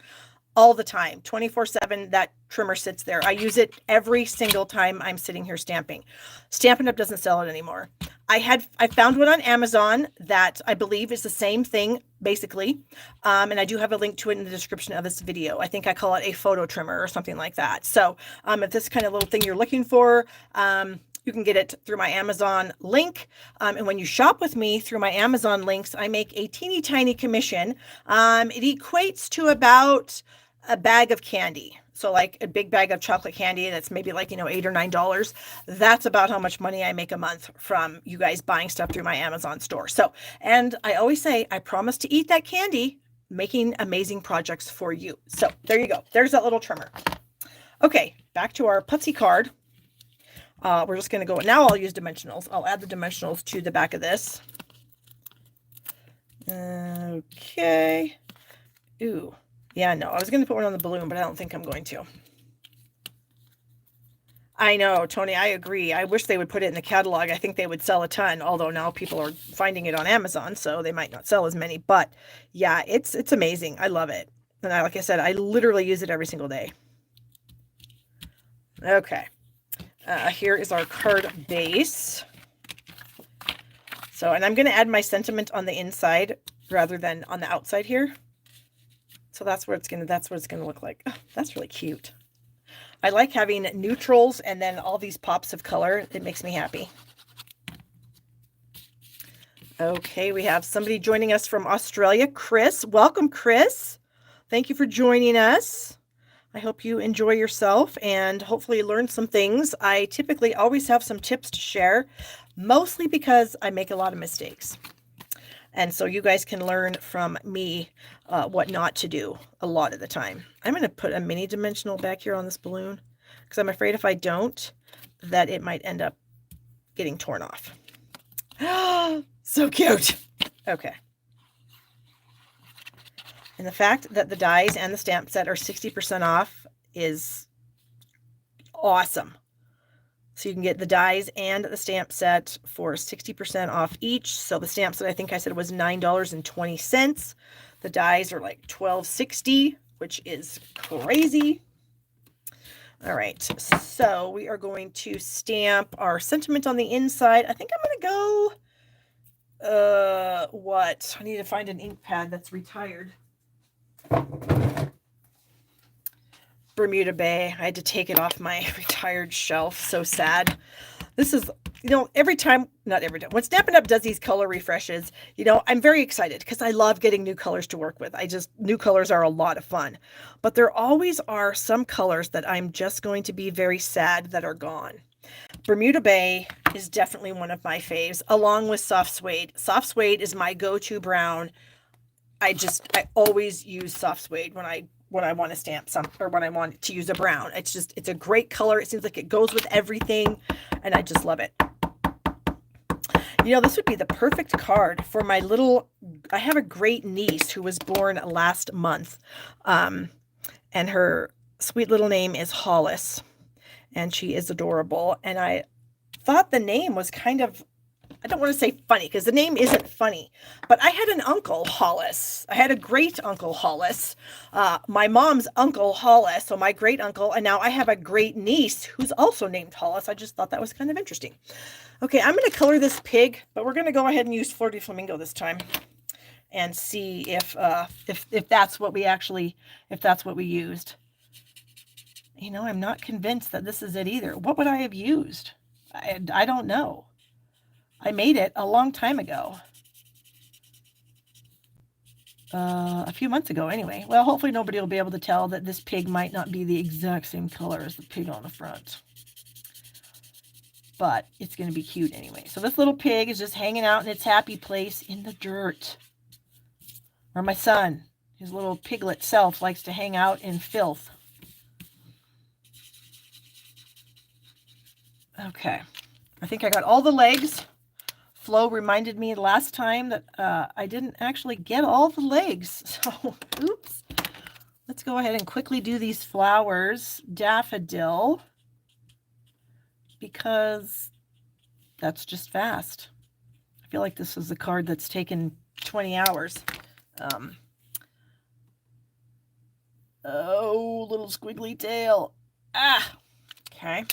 S1: all the time, 24/7. That trimmer sits there. I use it every single time I'm sitting here stamping. Stampin' Up! Doesn't sell it anymore. I found one on Amazon that I believe is the same thing, basically. And I do have a link to it in the description of this video. I think I call it a photo trimmer or something like that. So if this kind of little thing you're looking for, you can get it through my Amazon link. And when you shop with me through my Amazon links, I make a teeny tiny commission. It equates to about a bag of candy. So like a big bag of chocolate candy that's maybe like, $8 or $9. That's about how much money I make a month from you guys buying stuff through my Amazon store. So, and I always say, I promise to eat that candy, making amazing projects for you. So there you go. There's that little trimmer. Okay, back to our putsy card. We're just going to go, now I'll use dimensionals. I'll add the dimensionals to the back of this. Okay. Ooh. Yeah, no, I was going to put one on the balloon, but I don't think I'm going to. I know, Tony, I agree. I wish they would put it in the catalog. I think they would sell a ton, although now people are finding it on Amazon, so they might not sell as many. But yeah, it's amazing. I love it. And like I said, I literally use it every single day. Okay. Here is our card base. So, and I'm going to add my sentiment on the inside rather than on the outside here. So that's what it's going to look like. Oh, that's really cute. I like having neutrals and then all these pops of color. It makes me happy. Okay, we have somebody joining us from Australia, Chris. Welcome, Chris. Thank you for joining us. I hope you enjoy yourself and hopefully learn some things. I typically always have some tips to share, mostly because I make a lot of mistakes. And so you guys can learn from me what not to do a lot of the time. I'm going to put a mini dimensional back here on this balloon because I'm afraid if I don't, that it might end up getting torn off. So cute. Okay. And the fact that the dies and the stamp set are 60% off is awesome. So you can get the dies and the stamp set for 60% off each. So the stamp set, I think I said, was $9.20. The dies are like $12.60, which is crazy. All right, so we are going to stamp our sentiment on the inside. I think I'm going to go, what? I need to find an ink pad that's retired. Bermuda Bay. I had to take it off my retired shelf. So sad. This is, every time, not every time, when Stampin' Up! Does these color refreshes, I'm very excited because I love getting new colors to work with. New colors are a lot of fun. But there always are some colors that I'm just going to be very sad that are gone. Bermuda Bay is definitely one of my faves, along with Soft Suede. Soft Suede is my go-to brown. I always use Soft Suede when I want to stamp some, or when I want to use a brown. It's a great color. It seems like it goes with everything, and I just love it. This would be the perfect card for my I have a great niece who was born last month, and her sweet little name is Hollis, and she is adorable. And I thought the name was kind of, I don't want to say funny because the name isn't funny, but I had an uncle Hollis. I had a great uncle Hollis, my mom's uncle Hollis, so my great uncle, and now I have a great niece who's also named Hollis. I just thought that was kind of interesting. Okay, I'm going to color this pig, but we're going to go ahead and use Flirty Flamingo this time and see if that's what we used. I'm not convinced that this is it either. What would I have used? I don't know. I made it a long time ago. A few months ago anyway. Well, hopefully nobody will be able to tell that this pig might not be the exact same color as the pig on the front. But it's going to be cute anyway. So this little pig is just hanging out in its happy place in the dirt. Or my son, his little piglet self, likes to hang out in filth. Okay. I think I got all the legs. Flo reminded me last time that I didn't actually get all the legs. So, oops. Let's go ahead and quickly do these flowers. Daffodil. Because that's just fast. I feel like this is a card that's taken 20 hours. Oh, little squiggly tail. Okay.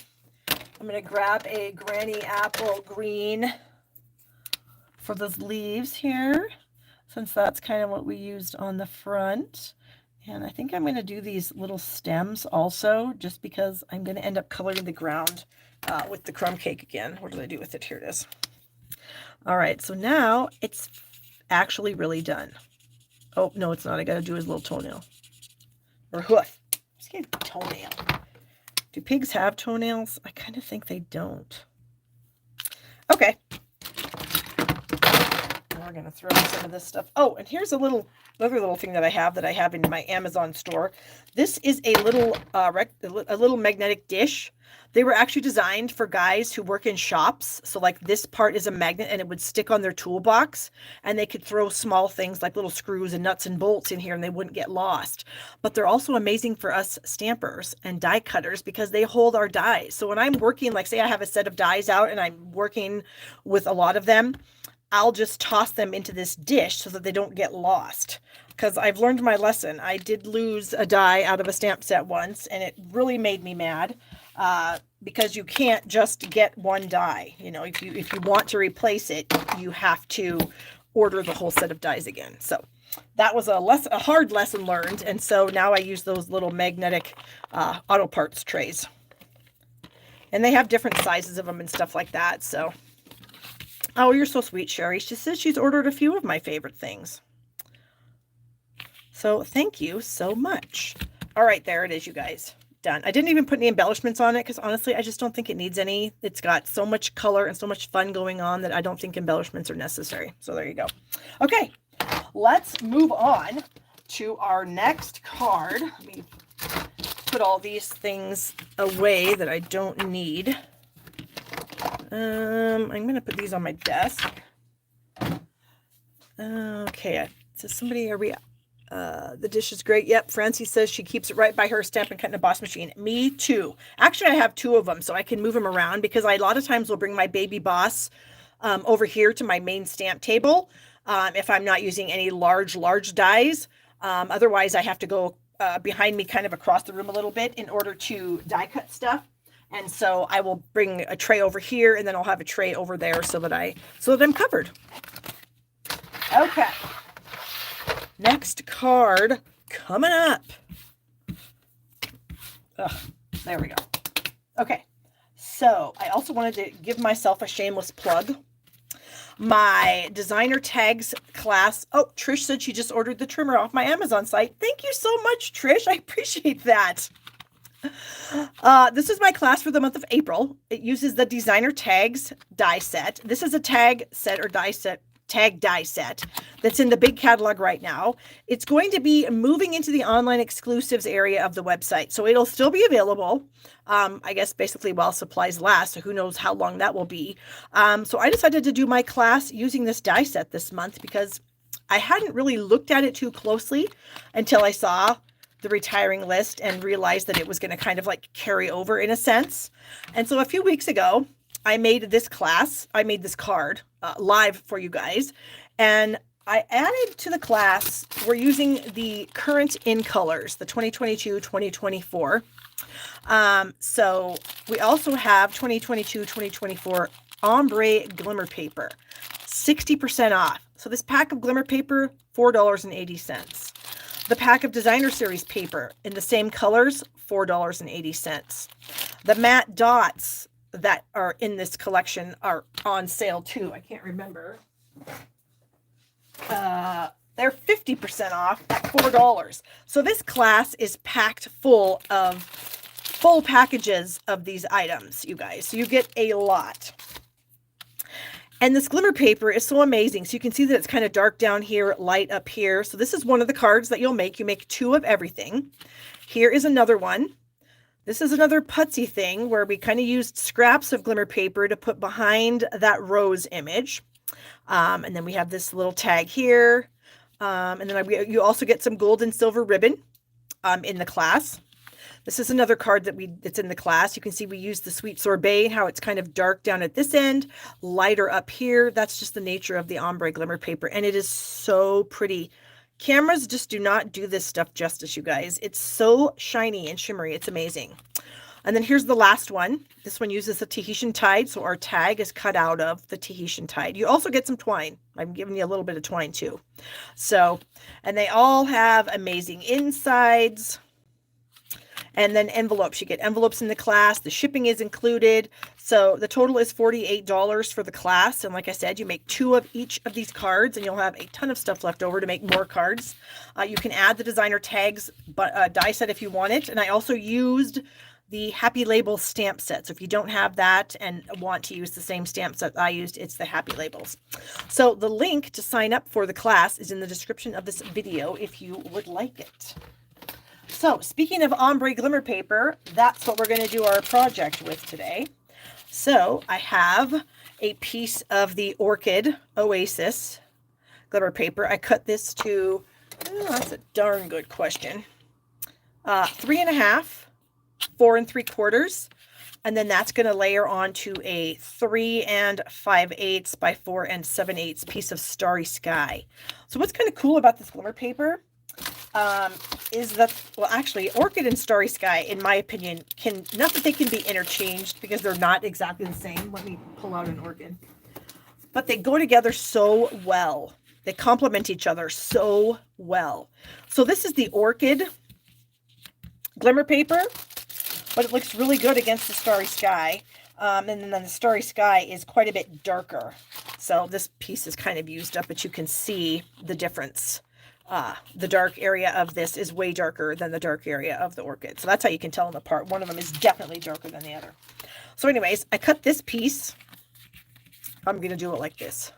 S1: I'm going to grab a Granny Apple Green for those leaves here, since that's kind of what we used on the front. And I think I'm going to do these little stems also, just because I'm going to end up coloring the ground with the crumb cake again. What did I do with it? Here it is. All right, so now it's actually really done. Oh, no, it's not. I got to do his little toenail. Or hoof. Just get a toenail. Do pigs have toenails? I kind of think they don't. Okay. we're going to throw in some of this stuff. Oh, and here's another little thing that I have in my Amazon store. This is a little magnetic dish. They were actually designed for guys who work in shops. So like this part is a magnet and it would stick on their toolbox, and they could throw small things like little screws and nuts and bolts in here and they wouldn't get lost. But they're also amazing for us stampers and die cutters because they hold our dies. So when I'm working, like say I have a set of dies out and I'm working with a lot of them, I'll just toss them into this dish so that they don't get lost. Because I've learned my lesson. I did lose a die out of a stamp set once, and it really made me mad. Because you can't just get one die. You know, if you want to replace it, you have to order the whole set of dies again. So that was a hard lesson learned. And so now I use those little magnetic auto parts trays. And they have different sizes of them and stuff like that. So, oh, you're so sweet, Sherry. She says she's ordered a few of my favorite things. So thank you so much. All right, there it is, you guys. Done. I didn't even put any embellishments on it because honestly, I just don't think it needs any. It's got so much color and so much fun going on that I don't think embellishments are necessary. So there you go. Okay, let's move on to our next card. Let me put all these things away that I don't need. I'm going to put these on my desk. Okay, so somebody, are we... the dish is great. Yep. Francie says she keeps it right by her Stamp and Cut in a Boss machine. Me too. Actually, I have two of them so I can move them around because I a lot of times will bring my baby boss over here to my main stamp table if I'm not using any large dies. Otherwise, I have to go behind me kind of across the room a little bit in order to die cut stuff. And so I will bring a tray over here and then I'll have a tray over there so that I'm covered. Okay. Next card coming up. There we go. Okay, so I also wanted to give myself a shameless plug. My designer tags class. Oh, Trish said she just ordered the trimmer off my Amazon site. Thank you so much, Trish. I appreciate that. This is my class for the month of April. It uses the designer tags die set. This is a tag set or die set. Tag die set that's in the big catalog right now. It's going to be moving into the online exclusives area of the website. So it'll still be available, I guess, basically while supplies last. So who knows how long that will be. So I decided to do my class using this die set this month because I hadn't really looked at it too closely until I saw the retiring list and realized that it was going to kind of like carry over in a sense. And so a few weeks ago, I made this card live for you guys, and I added to the class, we're using the current in colors, the 2022-2024. So we also have 2022-2024 ombre glimmer paper, 60% off. So this pack of glimmer paper, $4.80. The pack of designer series paper in the same colors, $4.80. The matte dots that are in this collection are on sale too. I can't remember. They're 50% off at $4. So this class is packed full packages of these items, you guys. So you get a lot. And this glimmer paper is so amazing. So you can see that it's kind of dark down here, light up here. So this is one of the cards that you'll make. You make two of everything. Here is another one. This is another putsy thing where we kind of used scraps of glimmer paper to put behind that rose image. And then we have this little tag here. And then you also get some gold and silver ribbon in the class. This is another card that's in the class. You can see we use the sweet sorbet, how it's kind of dark down at this end, lighter up here. That's just the nature of the ombre glimmer paper. And it is so pretty. Cameras just do not do this stuff justice, you guys. It's so shiny and shimmery. It's amazing. And then here's the last one. This one uses the Tahitian tide. So our tag is cut out of the Tahitian tide. You also get some twine. I'm giving you a little bit of twine too. So, and they all have amazing insides. And then envelopes. You get envelopes in the class. The shipping is included. So the total is $48 for the class. And like I said, you make two of each of these cards and you'll have a ton of stuff left over to make more cards. You can add the designer tags die set if you want it. And I also used the Happy Labels stamp set. So if you don't have that and want to use the same stamp set I used, it's the Happy Labels. So the link to sign up for the class is in the description of this video if you would like it. So speaking of ombre glimmer paper, that's what we're going to do our project with today. So I have a piece of the Orchid Oasis glimmer paper. I cut this to, that's a darn good question, 3.5, 4 3/4, and then that's going to layer onto a 3 5/8 by 4 7/8 piece of Starry Sky. So what's kind of cool about this glimmer paper is that, well, actually, Orchid and Starry Sky, in my opinion, not that they can be interchanged because they're not exactly the same. Let me pull out an Orchid. But they go together so well. They complement each other so well. So this is the Orchid glimmer paper, but it looks really good against the Starry Sky. And then the Starry Sky is quite a bit darker. So this piece is kind of used up, but you can see the difference. The dark area of this is way darker than the dark area of the Orchid. So that's how you can tell them apart. One of them is definitely darker than the other. So anyways, I cut this piece. I'm going to do it like this.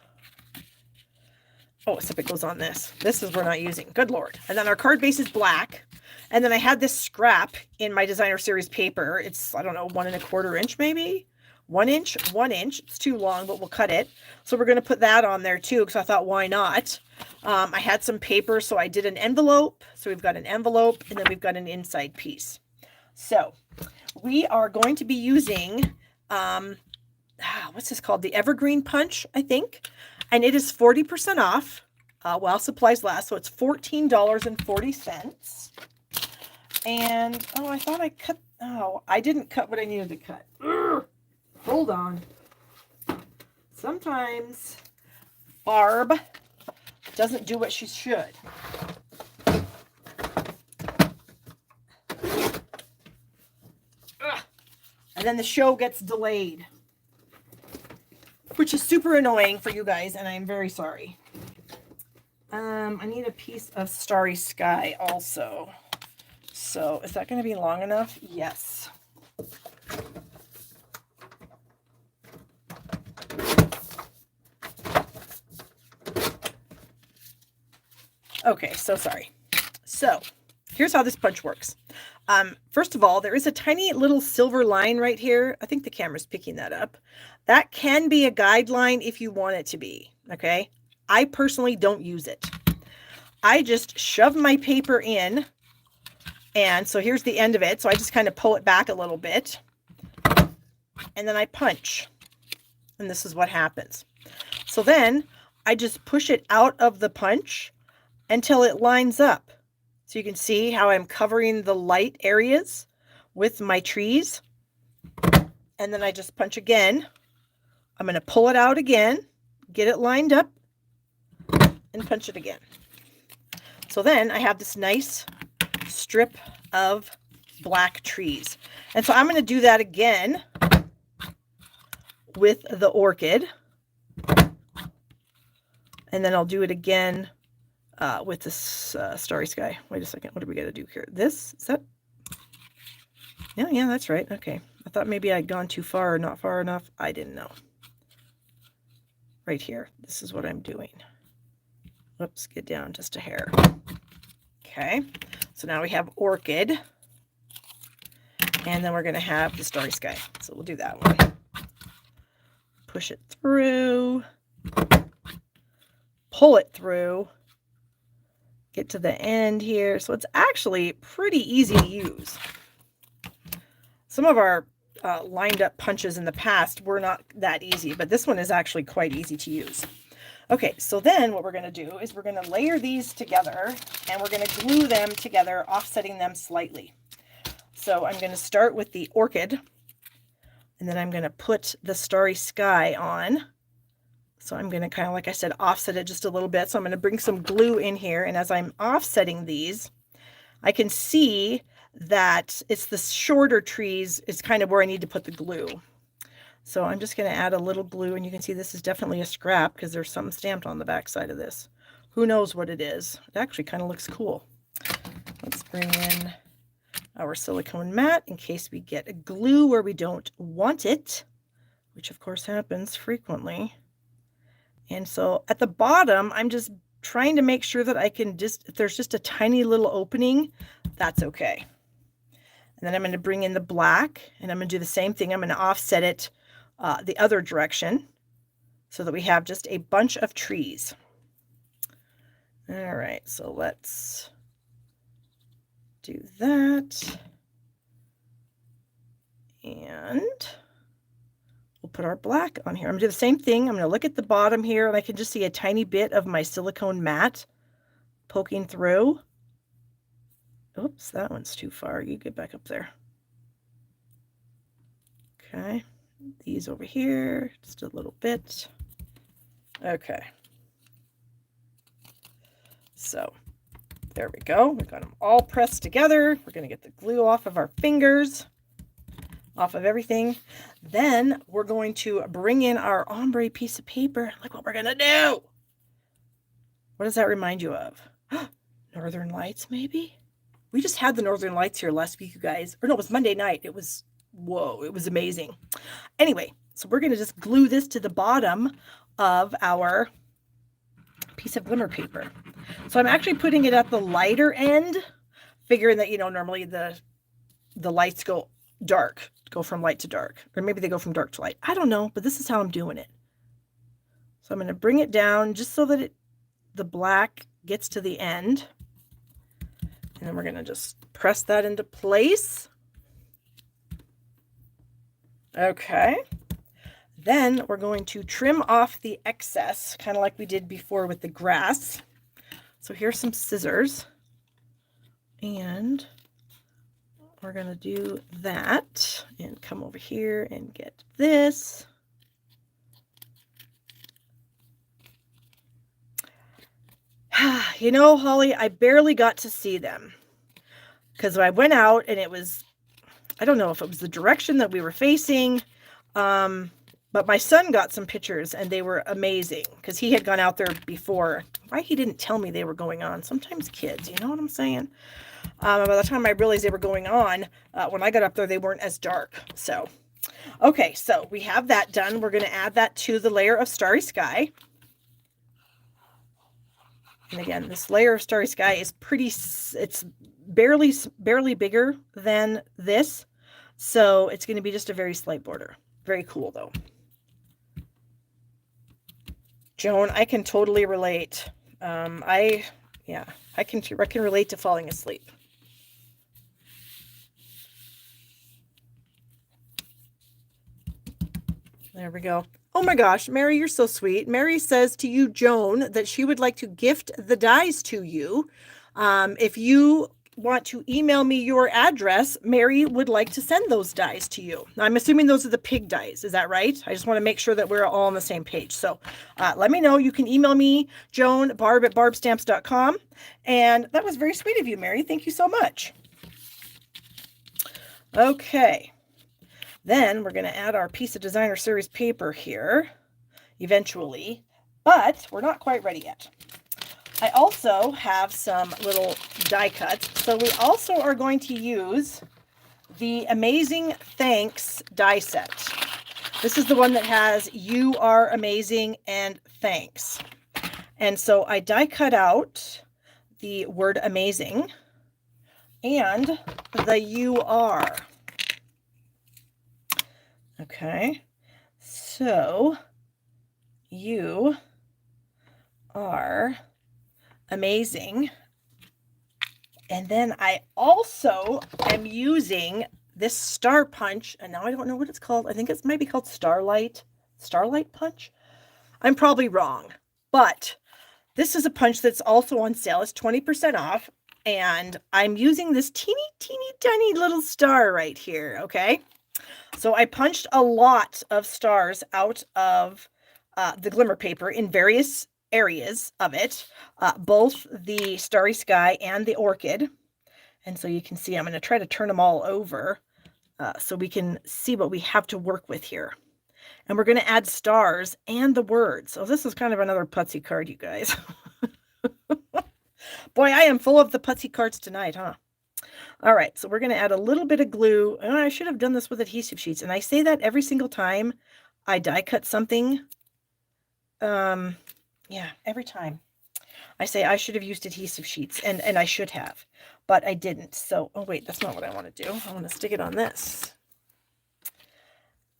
S1: Oh, except it goes on this. This is we're not using. Good Lord. And then our card base is black. And then I had this scrap in my designer series paper. It's, I don't know, 1 1/4 inch maybe? 1 inch? 1 inch. It's too long, but we'll cut it. So we're going to put that on there too, because I thought, why not? I had some paper, so I did an envelope. So we've got an envelope, and then we've got an inside piece. So we are going to be using, what's this called? The Evergreen Punch, I think. And it is 40% off while supplies last. So it's $14.40. And, oh, I thought I cut, oh, I didn't cut what I needed to cut. Urgh. Hold on. Sometimes Barb doesn't do what she should. Ugh. And then the show gets delayed, which is super annoying for you guys, and I'm very sorry. I need a piece of Starry Sky also. So is that going to be long enough? Yes. Okay, so sorry. So here's how this punch works. First of all, there is a tiny little silver line right here. I think the camera's picking that up. That can be a guideline if you want it to be, okay? I personally don't use it. I just shove my paper in, and so here's the end of it. So I just kind of pull it back a little bit, and then I punch, and this is what happens. So then I just push it out of the punch until it lines up. So you can see how I'm covering the light areas with my trees. And then I just punch again. I'm going to pull it out again, get it lined up, and punch it again. So then I have this nice strip of black trees. And so I'm going to do that again with the Orchid. And then I'll do it again with this Starry Sky. Wait a second. What do we got to do here? This? Is that? Yeah, that's right. Okay. I thought maybe I'd gone too far or not far enough. I didn't know. Right here. This is what I'm doing. Whoops, get down just a hair. Okay. So now we have Orchid. And then we're going to have the Starry Sky. So we'll do that one. Push it through. Pull it through. Get to the end here. So it's actually pretty easy to use. Some of our lined up punches in the past were not that easy, but this one is actually quite easy to use. Okay, so then what we're going to do is we're going to layer these together, and we're going to glue them together, offsetting them slightly. So I'm going to start with the Orchid, and then I'm going to put the Starry Sky on. So I'm going to kind of, like I said, offset it just a little bit. So I'm going to bring some glue in here, and as I'm offsetting these, I can see that it's the shorter trees is kind of where I need to put the glue. So I'm just going to add a little glue, and you can see this is definitely a scrap because there's something stamped on the back side of this. Who knows what it is? It actually kind of looks cool. Let's bring in our silicone mat in case we get glue where we don't want it, which of course happens frequently. And so at the bottom, I'm just trying to make sure that I can if there's just a tiny little opening, that's okay. And then I'm going to bring in the black, and I'm going to do the same thing. I'm going to offset it the other direction so that we have just a bunch of trees. All right, so let's do that. And we'll put our black on here. I'm going to do the same thing. I'm going to look at the bottom here, and I can just see a tiny bit of my silicone mat poking through. Oops, that one's too far. You get back up there. Okay, these over here, just a little bit. Okay. So there we go. We got them all pressed together. We're going to get the glue off of our fingers, off of everything. Then we're going to bring in our ombre piece of paper. Look what we're going to do. What does that remind you of? Northern Lights, maybe? We just had the Northern Lights here last week, you guys. Or no, it was Monday night. It was, whoa, it was amazing. Anyway, so we're going to just glue this to the bottom of our piece of glimmer paper. So I'm actually putting it at the lighter end, figuring that, you know, normally the lights go dark, go from light to dark, or maybe they go from dark to light. I don't know, but this is how I'm doing it. So I'm going to bring it down just so that the black gets to the end. And then we're going to just press that into place. Okay. Then we're going to trim off the excess, kind of like we did before with the grass. So here's some scissors. And we're going to do that and come over here and get this. You know, Holly, I barely got to see them because I went out and it was, I don't know if it was the direction that we were facing, but my son got some pictures and they were amazing because he had gone out there before. Why he didn't tell me they were going on? Sometimes kids, you know what I'm saying? By the time I realized they were going on, when I got up there, they weren't as dark. So, okay, so we have that done. We're going to add that to the layer of Starry Sky. And again, this layer of Starry Sky is it's barely bigger than this. So it's going to be just a very slight border. Very cool though. Joan, I can totally relate. I can relate to falling asleep. There we go. Oh my gosh, Mary, you're so sweet. Mary says to you, Joan, that she would like to gift the dies to you. If you want to email me your address, Mary would like to send those dies to you. I'm assuming those are the pig dies. Is that right? I just want to make sure that we're all on the same page. So let me know. You can email me, Joan, Barb at barbstamps.com. And that was very sweet of you, Mary. Thank you so much. Okay. Then we're going to add our piece of designer series paper here eventually, but we're not quite ready yet. I also have some little die cuts. So we also are going to use the Amazing Thanks die set. This is the one that has "You are amazing" and "Thanks." And so I die cut out the word amazing and the "you are." Okay, so you are amazing. And then I also am using this star punch, and now I don't know what it's called. I think it might be called Starlight punch. I'm probably wrong, but this is a punch that's also on sale. It's 20% off, and I'm using this teeny tiny little star right here, okay? So I punched a lot of stars out of the glimmer paper in various areas of it, both the Starry Sky and the orchid. And so you can see I'm going to try to turn them all over so we can see what we have to work with here. And we're going to add stars and the words. So this is kind of another putsy card, you guys. Boy, I am full of the putsy cards tonight, huh? All right, so we're going to add a little bit of glue. And I should have done this with adhesive sheets. And I say that every single time I die cut something. Yeah, every time. I say I should have used adhesive sheets, and I should have, but I didn't. So, oh wait, that's not what I want to do. I want to stick it on this.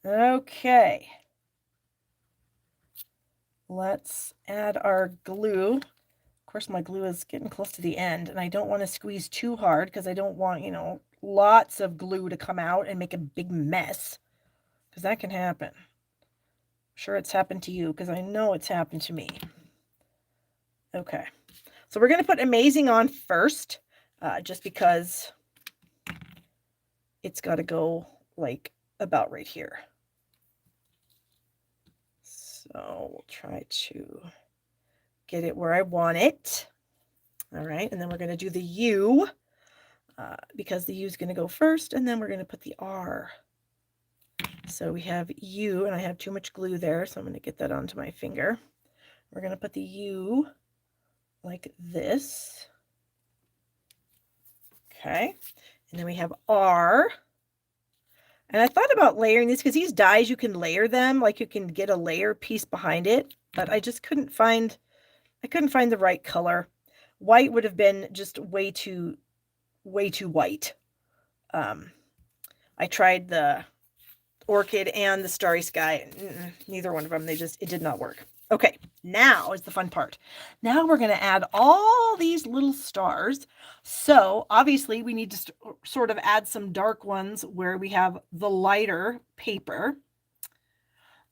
S1: Okay. Let's add our glue. Of course, my glue is getting close to the end, and I don't want to squeeze too hard because I don't want, you know, lots of glue to come out and make a big mess, because that can happen. I'm sure it's happened to you, because I know it's happened to me. Okay. So we're going to put Amazing on first, just because it's got to go like about right here. So we'll try to get it where I want it. All right, and then we're going to do the U, because the U is going to go first, and then we're going to put the R. So we have U, and I have too much glue there, so I'm going to get that onto my finger. We're going to put the U like this. Okay, and then we have R. And I thought about layering these, because these dies, you can layer them, like you can get a layer piece behind it, but I just couldn't find the right color. White would have been just way too white. I tried the orchid and the starry sky. Neither one of them, it did not work. Okay, now is the fun part. Now we're going to add all these little stars. So obviously we need to sort of add some dark ones where we have the lighter paper.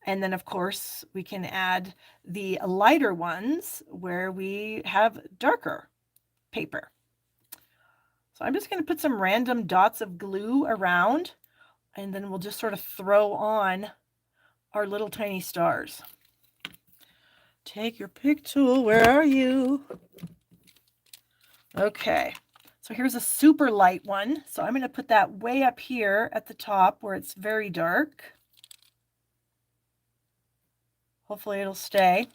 S1: And then of course we can add the lighter ones where we have darker paper. So I'm just going to put some random dots of glue around, and then we'll just sort of throw on our little tiny stars. Take your pick tool. Where are you? Okay. So here's a super light one. So I'm going to put that way up here at the top where it's very dark. Hopefully it'll stay.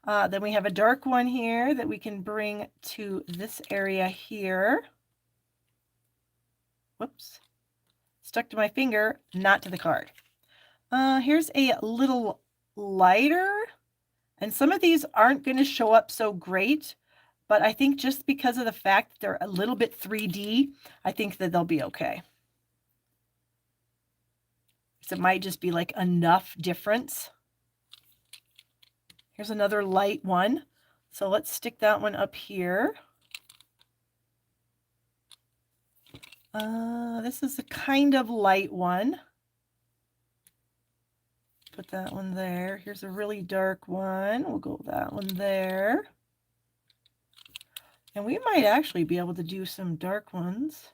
S1: Then we have a dark one here that we can bring to this area here. Whoops. Stuck to my finger, not to the card. Here's a little lighter. And some of these aren't going to show up so great, but I think just because of the fact that they're a little bit 3D, I think that they'll be okay. So it might just be like enough difference. Here's another light one. So let's stick that one up here. This is a kind of light one. Put that one there. Here's a really dark one. We'll go with that one there. And we might actually be able to do some dark ones.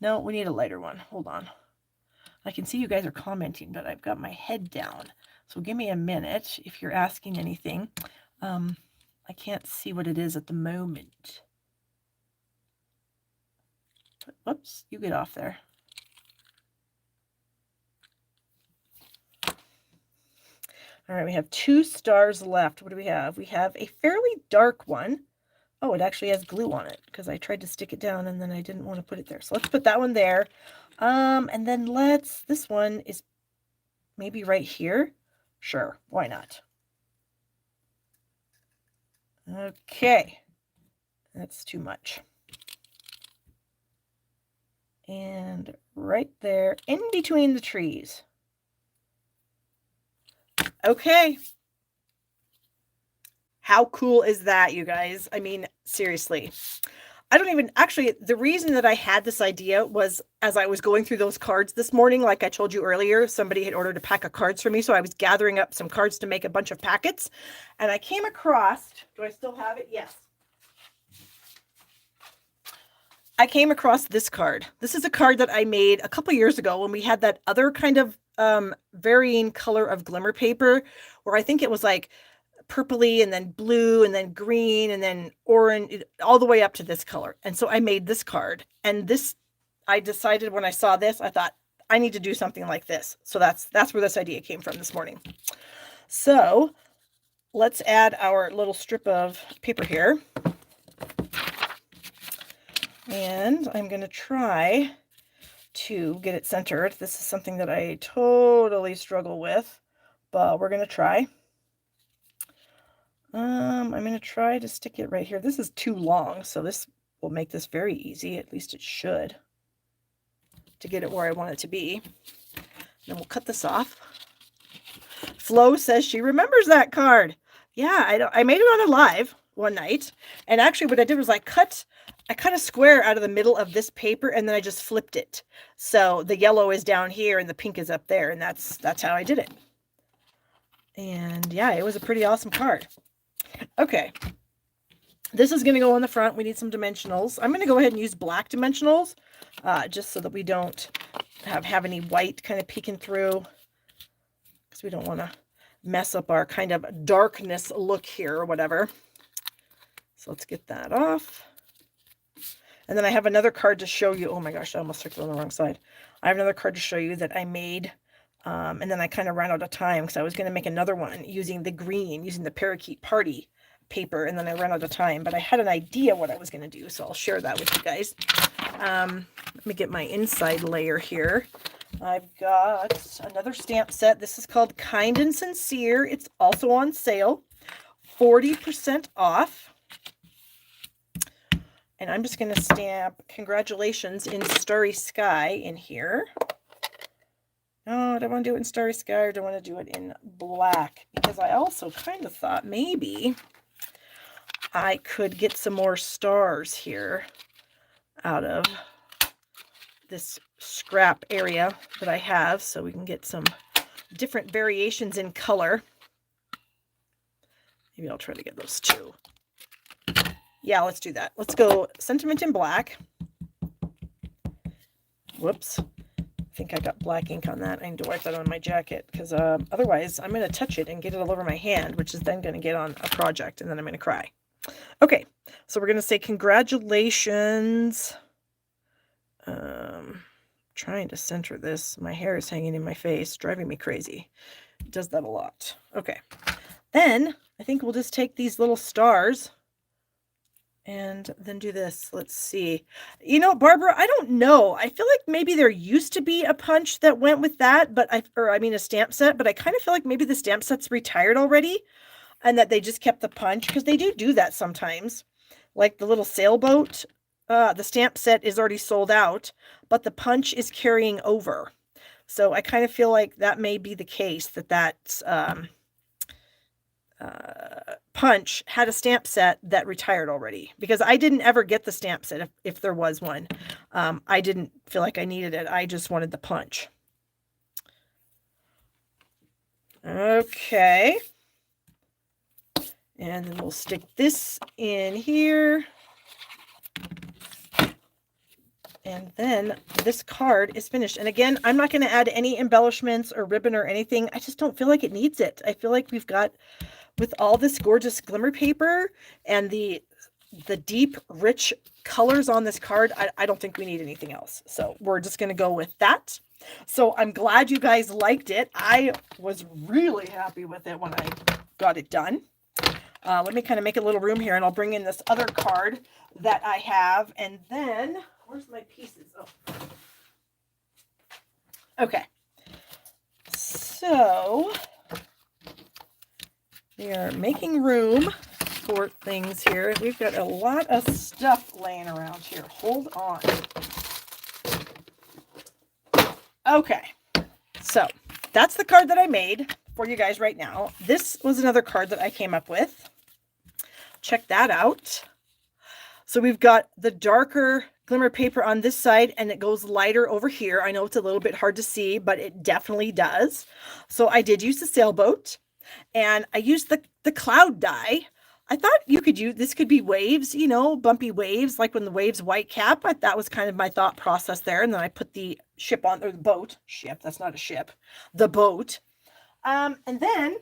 S1: No, we need a lighter one. Hold on. I can see you guys are commenting, but I've got my head down. So give me a minute if you're asking anything. I can't see what it is at the moment. Whoops, you get off there. All right, we have 2 stars left. What do we have? We have a fairly dark one. Oh, it actually has glue on it because I tried to stick it down and then I didn't want to put it there. So let's put that one there. And then this one is maybe right here. Sure, why not? Okay, that's too much. And right there in between the trees. Okay. How cool is that, you guys? I mean, seriously. I don't even, actually, the reason that I had this idea was as I was going through those cards this morning, like I told you earlier, somebody had ordered a pack of cards for me. So I was gathering up some cards to make a bunch of packets. And I came across, do I still have it? Yes. I came across this card. This is a card that I made a couple years ago when we had that other kind of varying color of glimmer paper, where I think it was like purpley and then blue and then green and then orange, all the way up to this color. And so I made this card, and this, I decided when I saw this, I thought I need to do something like this. So that's where this idea came from this morning. So let's add our little strip of paper here. And I'm going to try to get it centered. This is something that I totally struggle with, but we're going to try. I'm going to try to stick it right here. This is too long, so this will make this very easy. At least it should, to get it where I want it to be. Then we'll cut this off. Flo says she remembers that card. Yeah, I made it on a live one night, and actually what I did was I cut a square out of the middle of this paper, and then I just flipped it. So the yellow is down here and the pink is up there, and that's how I did it. And yeah, it was a pretty awesome card. Okay. This is going to go on the front. We need some dimensionals. I'm going to go ahead and use black dimensionals, just so that we don't have any white kind of peeking through, because we don't want to mess up our kind of darkness look here or whatever. So let's get that off. And then I have another card to show you. Oh my gosh, I almost took it on the wrong side. I have another card to show you that I made. And then I kind of ran out of time because I was going to make another one using the green, using the Parakeet Party paper. And then I ran out of time, but I had an idea what I was going to do. So I'll share that with you guys. Let me get my inside layer here. I've got another stamp set. This is called Kind and Sincere. It's also on sale, 40% off. And I'm just going to stamp Congratulations in Starry Sky in here. No, do I want to do it in Starry Sky or do I want to do it in black? Because I also kind of thought maybe I could get some more stars here out of this scrap area that I have, so we can get some different variations in color. Maybe I'll try to get those too. Yeah, let's do that. Let's go Sentiment in black. Whoops. I think I got black ink on that. I need to wipe that on my jacket, because otherwise I'm going to touch it and get it all over my hand, which is then going to get on a project, and then I'm going to cry. Okay, so we're going to say congratulations. Trying to center this. My hair is hanging in my face, driving me crazy. It does that a lot. Okay. Then I think we'll just take these little stars and then do this. Let's see. You know, Barbara, I don't know. I feel like maybe there used to be a punch that went with that, but I mean a stamp set, but I kind of feel like maybe the stamp set's retired already and that they just kept the punch, because they do that sometimes. Like the little sailboat, the stamp set is already sold out, but the punch is carrying over. So I kind of feel like that may be the case, that punch had a stamp set that retired already, because I didn't ever get the stamp set if there was one. I didn't feel like I needed it. I just wanted the punch. Okay. And then we'll stick this in here. And then this card is finished. And again, I'm not going to add any embellishments or ribbon or anything. I just don't feel like it needs it. I feel like we've got, with all this gorgeous glimmer paper and the deep, rich colors on this card, I don't think we need anything else. So we're just going to go with that. So I'm glad you guys liked it. I was really happy with it when I got it done. Let me kind of make a little room here, and I'll bring in this other card that I have. And then, where's my pieces? Oh. Okay. So we are making room for things here. We've got a lot of stuff laying around here. Hold on. Okay. So that's the card that I made for you guys right now. This was another card that I came up with. Check that out. So we've got the darker glimmer paper on this side, and it goes lighter over here. I know it's a little bit hard to see, but it definitely does. So I did use the sailboat, and I used the cloud die. I thought you could use, this could be waves, you know, bumpy waves, like when the waves white cap. That was kind of my thought process there. And then I put the ship on, or the boat, ship, that's not a ship, the boat. And then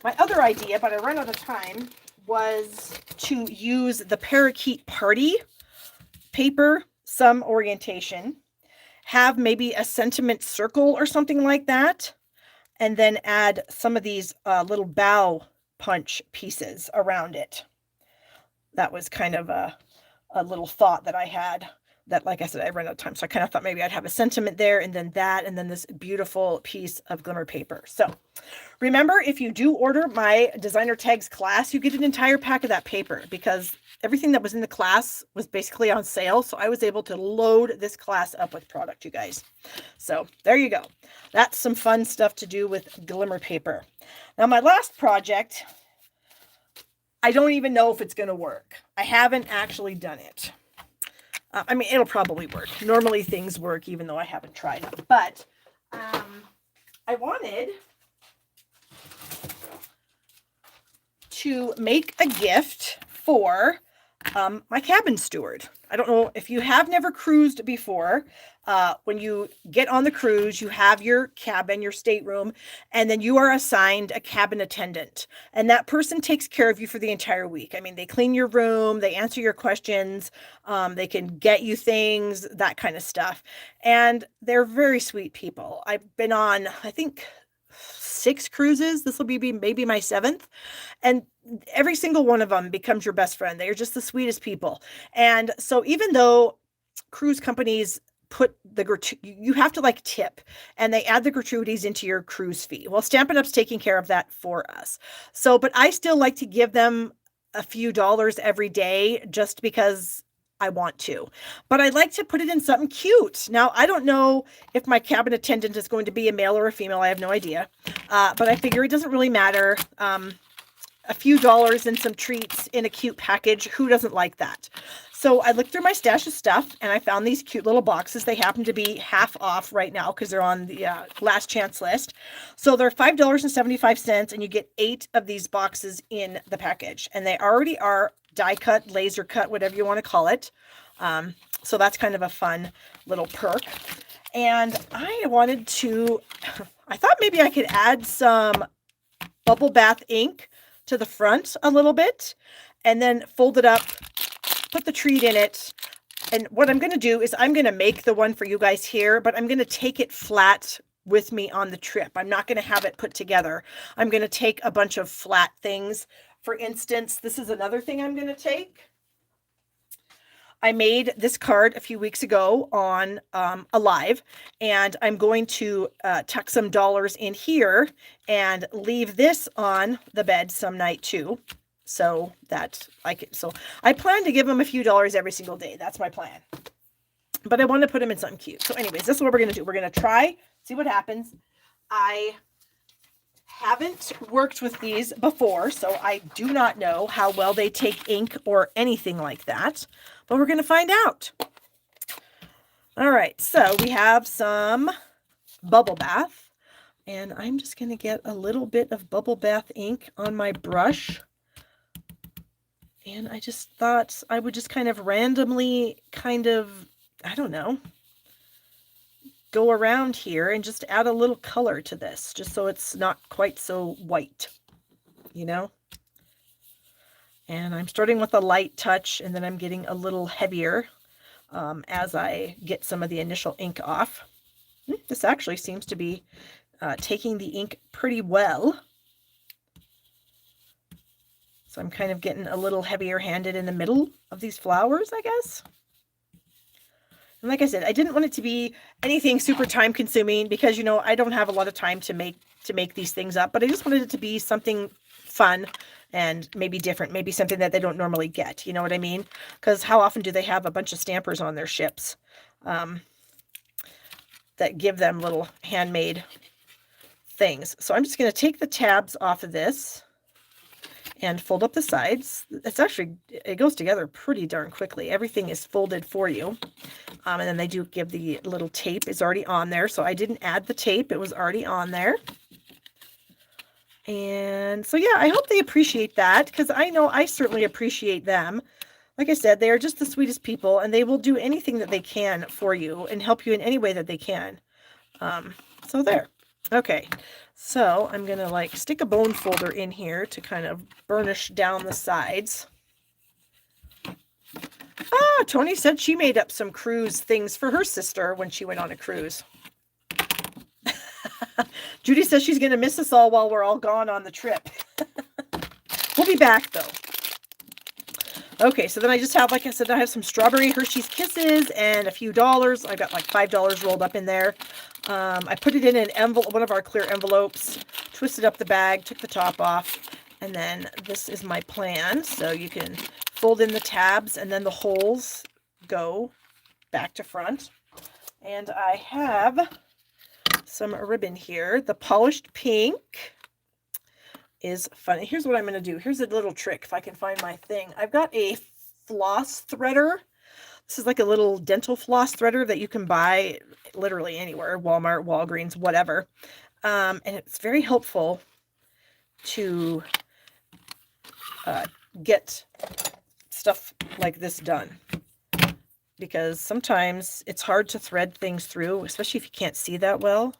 S1: my other idea, but I ran out of time, was to use the Parakeet Party paper, some orientation, have maybe a sentiment circle or something like that, and then add some of these little bow punch pieces around it. That was kind of a little thought that I had that, like I said, I ran out of time. So I kind of thought maybe I'd have a sentiment there, and then that, and then this beautiful piece of glimmer paper. So remember, if you do order my designer tags class, you get an entire pack of that paper, because everything that was in the class was basically on sale. So I was able to load this class up with product, you guys. So there you go. That's some fun stuff to do with glimmer paper. Now, my last project, I don't even know if it's going to work. I haven't actually done it. I mean, it'll probably work. Normally things work, even though I haven't tried them. But I wanted to make a gift for my cabin steward. I don't know if you have never cruised before. When you get on the cruise, you have your cabin, your stateroom, and then you are assigned a cabin attendant. And that person takes care of you for the entire week. I mean, they clean your room, they answer your questions, they can get you things, that kind of stuff. And they're very sweet people. I've been on, I think, 6 cruises. This will be maybe my 7th. And every single one of them becomes your best friend. They are just the sweetest people. And so even though cruise companies put you have to like tip, and they add the gratuities into your cruise fee. Well, Stampin' Up's taking care of that for us. So, but I still like to give them a few dollars every day just because I want to. But I'd like to put it in something cute. Now, I don't know if my cabin attendant is going to be a male or a female. I have no idea. But I figure it doesn't really matter. A few dollars and some treats in a cute package. Who doesn't like that? So I looked through my stash of stuff, and I found these cute little boxes. They happen to be half off right now because they're on the last chance list. So they're $5.75, and you get 8 of these boxes in the package. And they already are die cut, laser cut, whatever you want to call it. So that's kind of a fun little perk. And I thought maybe I could add some bubble bath ink to the front a little bit, and then fold it up, put the treat in it. And what I'm going to do is I'm going to make the one for you guys here, but I'm going to take it flat with me on the trip. I'm not going to have it put together. I'm going to take a bunch of flat things. For instance, this is another thing I'm going to take. I made this card a few weeks ago on a live, and I'm going to tuck some dollars in here and leave this on the bed some night too. So that so I plan to give them a few dollars every single day. That's my plan. But I want to put them in something cute. So anyways, this is what we're going to do. We're going to try, see what happens. I haven't worked with these before, so I do not know how well they take ink or anything like that. But we're going to find out. All right, so we have some bubble bath. And I'm just going to get a little bit of bubble bath ink on my brush. And I just thought I would just kind of randomly I don't know, go around here and just add a little color to this, just so it's not quite so white, you know? And I'm starting with a light touch, and then I'm getting a little heavier as I get some of the initial ink off. This actually seems to be taking the ink pretty well. So I'm kind of getting a little heavier handed in the middle of these flowers, I guess. And like I said, I didn't want it to be anything super time consuming because, you know, I don't have a lot of time to make these things up, but I just wanted it to be something fun and maybe different, maybe something that they don't normally get. You know what I mean? Because how often do they have a bunch of stampers on their ships that give them little handmade things? So I'm just going to take the tabs off of this and fold up the sides. It goes together pretty darn quickly. Everything is folded for you. And then they do give the little tape. It's already on there. So I didn't add the tape. It was already on there. And so, yeah, I hope they appreciate that, because I know I certainly appreciate them. Like I said, they are just the sweetest people, and they will do anything that they can for you and help you in any way that they can. So there. Okay. So I'm going to stick a bone folder in here to kind of burnish down the sides. Tony said she made up some cruise things for her sister when she went on a cruise. Judy says she's going to miss us all while we're all gone on the trip. We'll be back though. Okay, so then I just have, like I said, I have some strawberry Hershey's Kisses and a few dollars. I got like $5 rolled up in there. I put it in an envelope, one of our clear envelopes, twisted up the bag, took the top off, and then this is my plan. So you can fold in the tabs and then the holes go back to front. And I have some ribbon here. The polished pink is funny. Here's what I'm going to do. Here's a little trick if I can find my thing. I've got a floss threader. This is like a little dental floss threader that you can buy literally anywhere, Walmart, Walgreens, whatever. And it's very helpful to get stuff like this done, because sometimes it's hard to thread things through, especially if you can't see that well.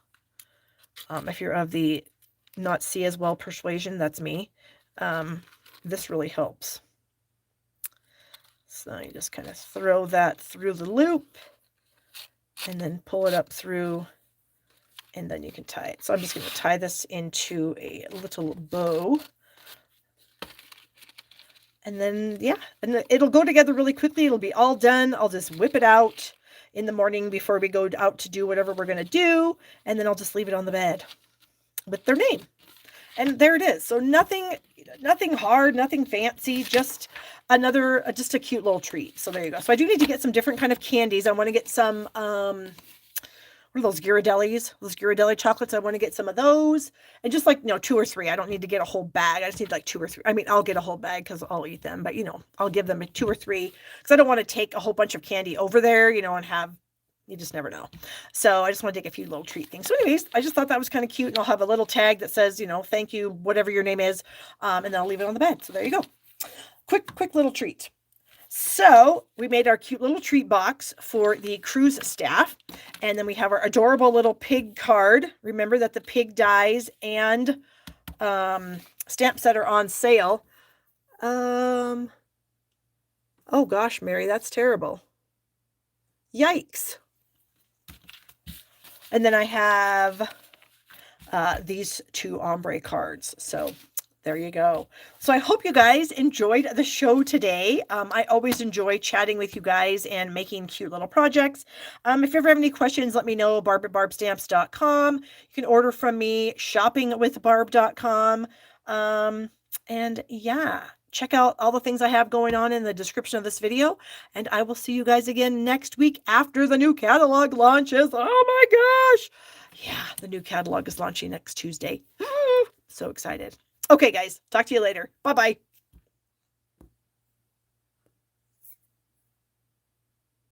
S1: If you're of the not see as well persuasion, that's me. This really helps. So you just kind of throw that through the loop and then pull it up through, and then you can tie it. So I'm just going to tie this into a little bow. And then, yeah, and it'll go together really quickly. It'll be all done. I'll just whip it out in the morning before we go out to do whatever we're going to do. And then I'll just leave it on the bed with their name. And there it is. So nothing hard, nothing fancy, just just a cute little treat. So there you go. So I do need to get some different kind of candies. I want to get some, what are those Ghirardellis? Those Ghirardelli chocolates. I want to get some of those. And just like, 2 or 3. I don't need to get a whole bag. I just need like 2 or 3. I mean, I'll get a whole bag because I'll eat them. But, I'll give them 2 or 3 because I don't want to take a whole bunch of candy over there, and have, you just never know. So I just want to take a few little treat things. So anyways, I just thought that was kind of cute. And I'll have a little tag that says, thank you, whatever your name is. And then I'll leave it on the bed. So there you go. Quick little treat. So we made our cute little treat box for the cruise staff. And then we have our adorable little pig card. Remember that the pig dies and stamps that are on sale. Oh gosh, Mary, that's terrible. Yikes. And then I have these 2 ombre cards. So there you go. So I hope you guys enjoyed the show today. I always enjoy chatting with you guys and making cute little projects. If you ever have any questions, let me know. Barb@barbstamps.com. You can order from me, shoppingwithbarb.com. And yeah, check out all the things I have going on in the description of this video. And I will see you guys again next week after the new catalog launches. Oh my gosh. Yeah, the new catalog is launching next Tuesday. So excited. Okay, guys, talk to you later. Bye-bye.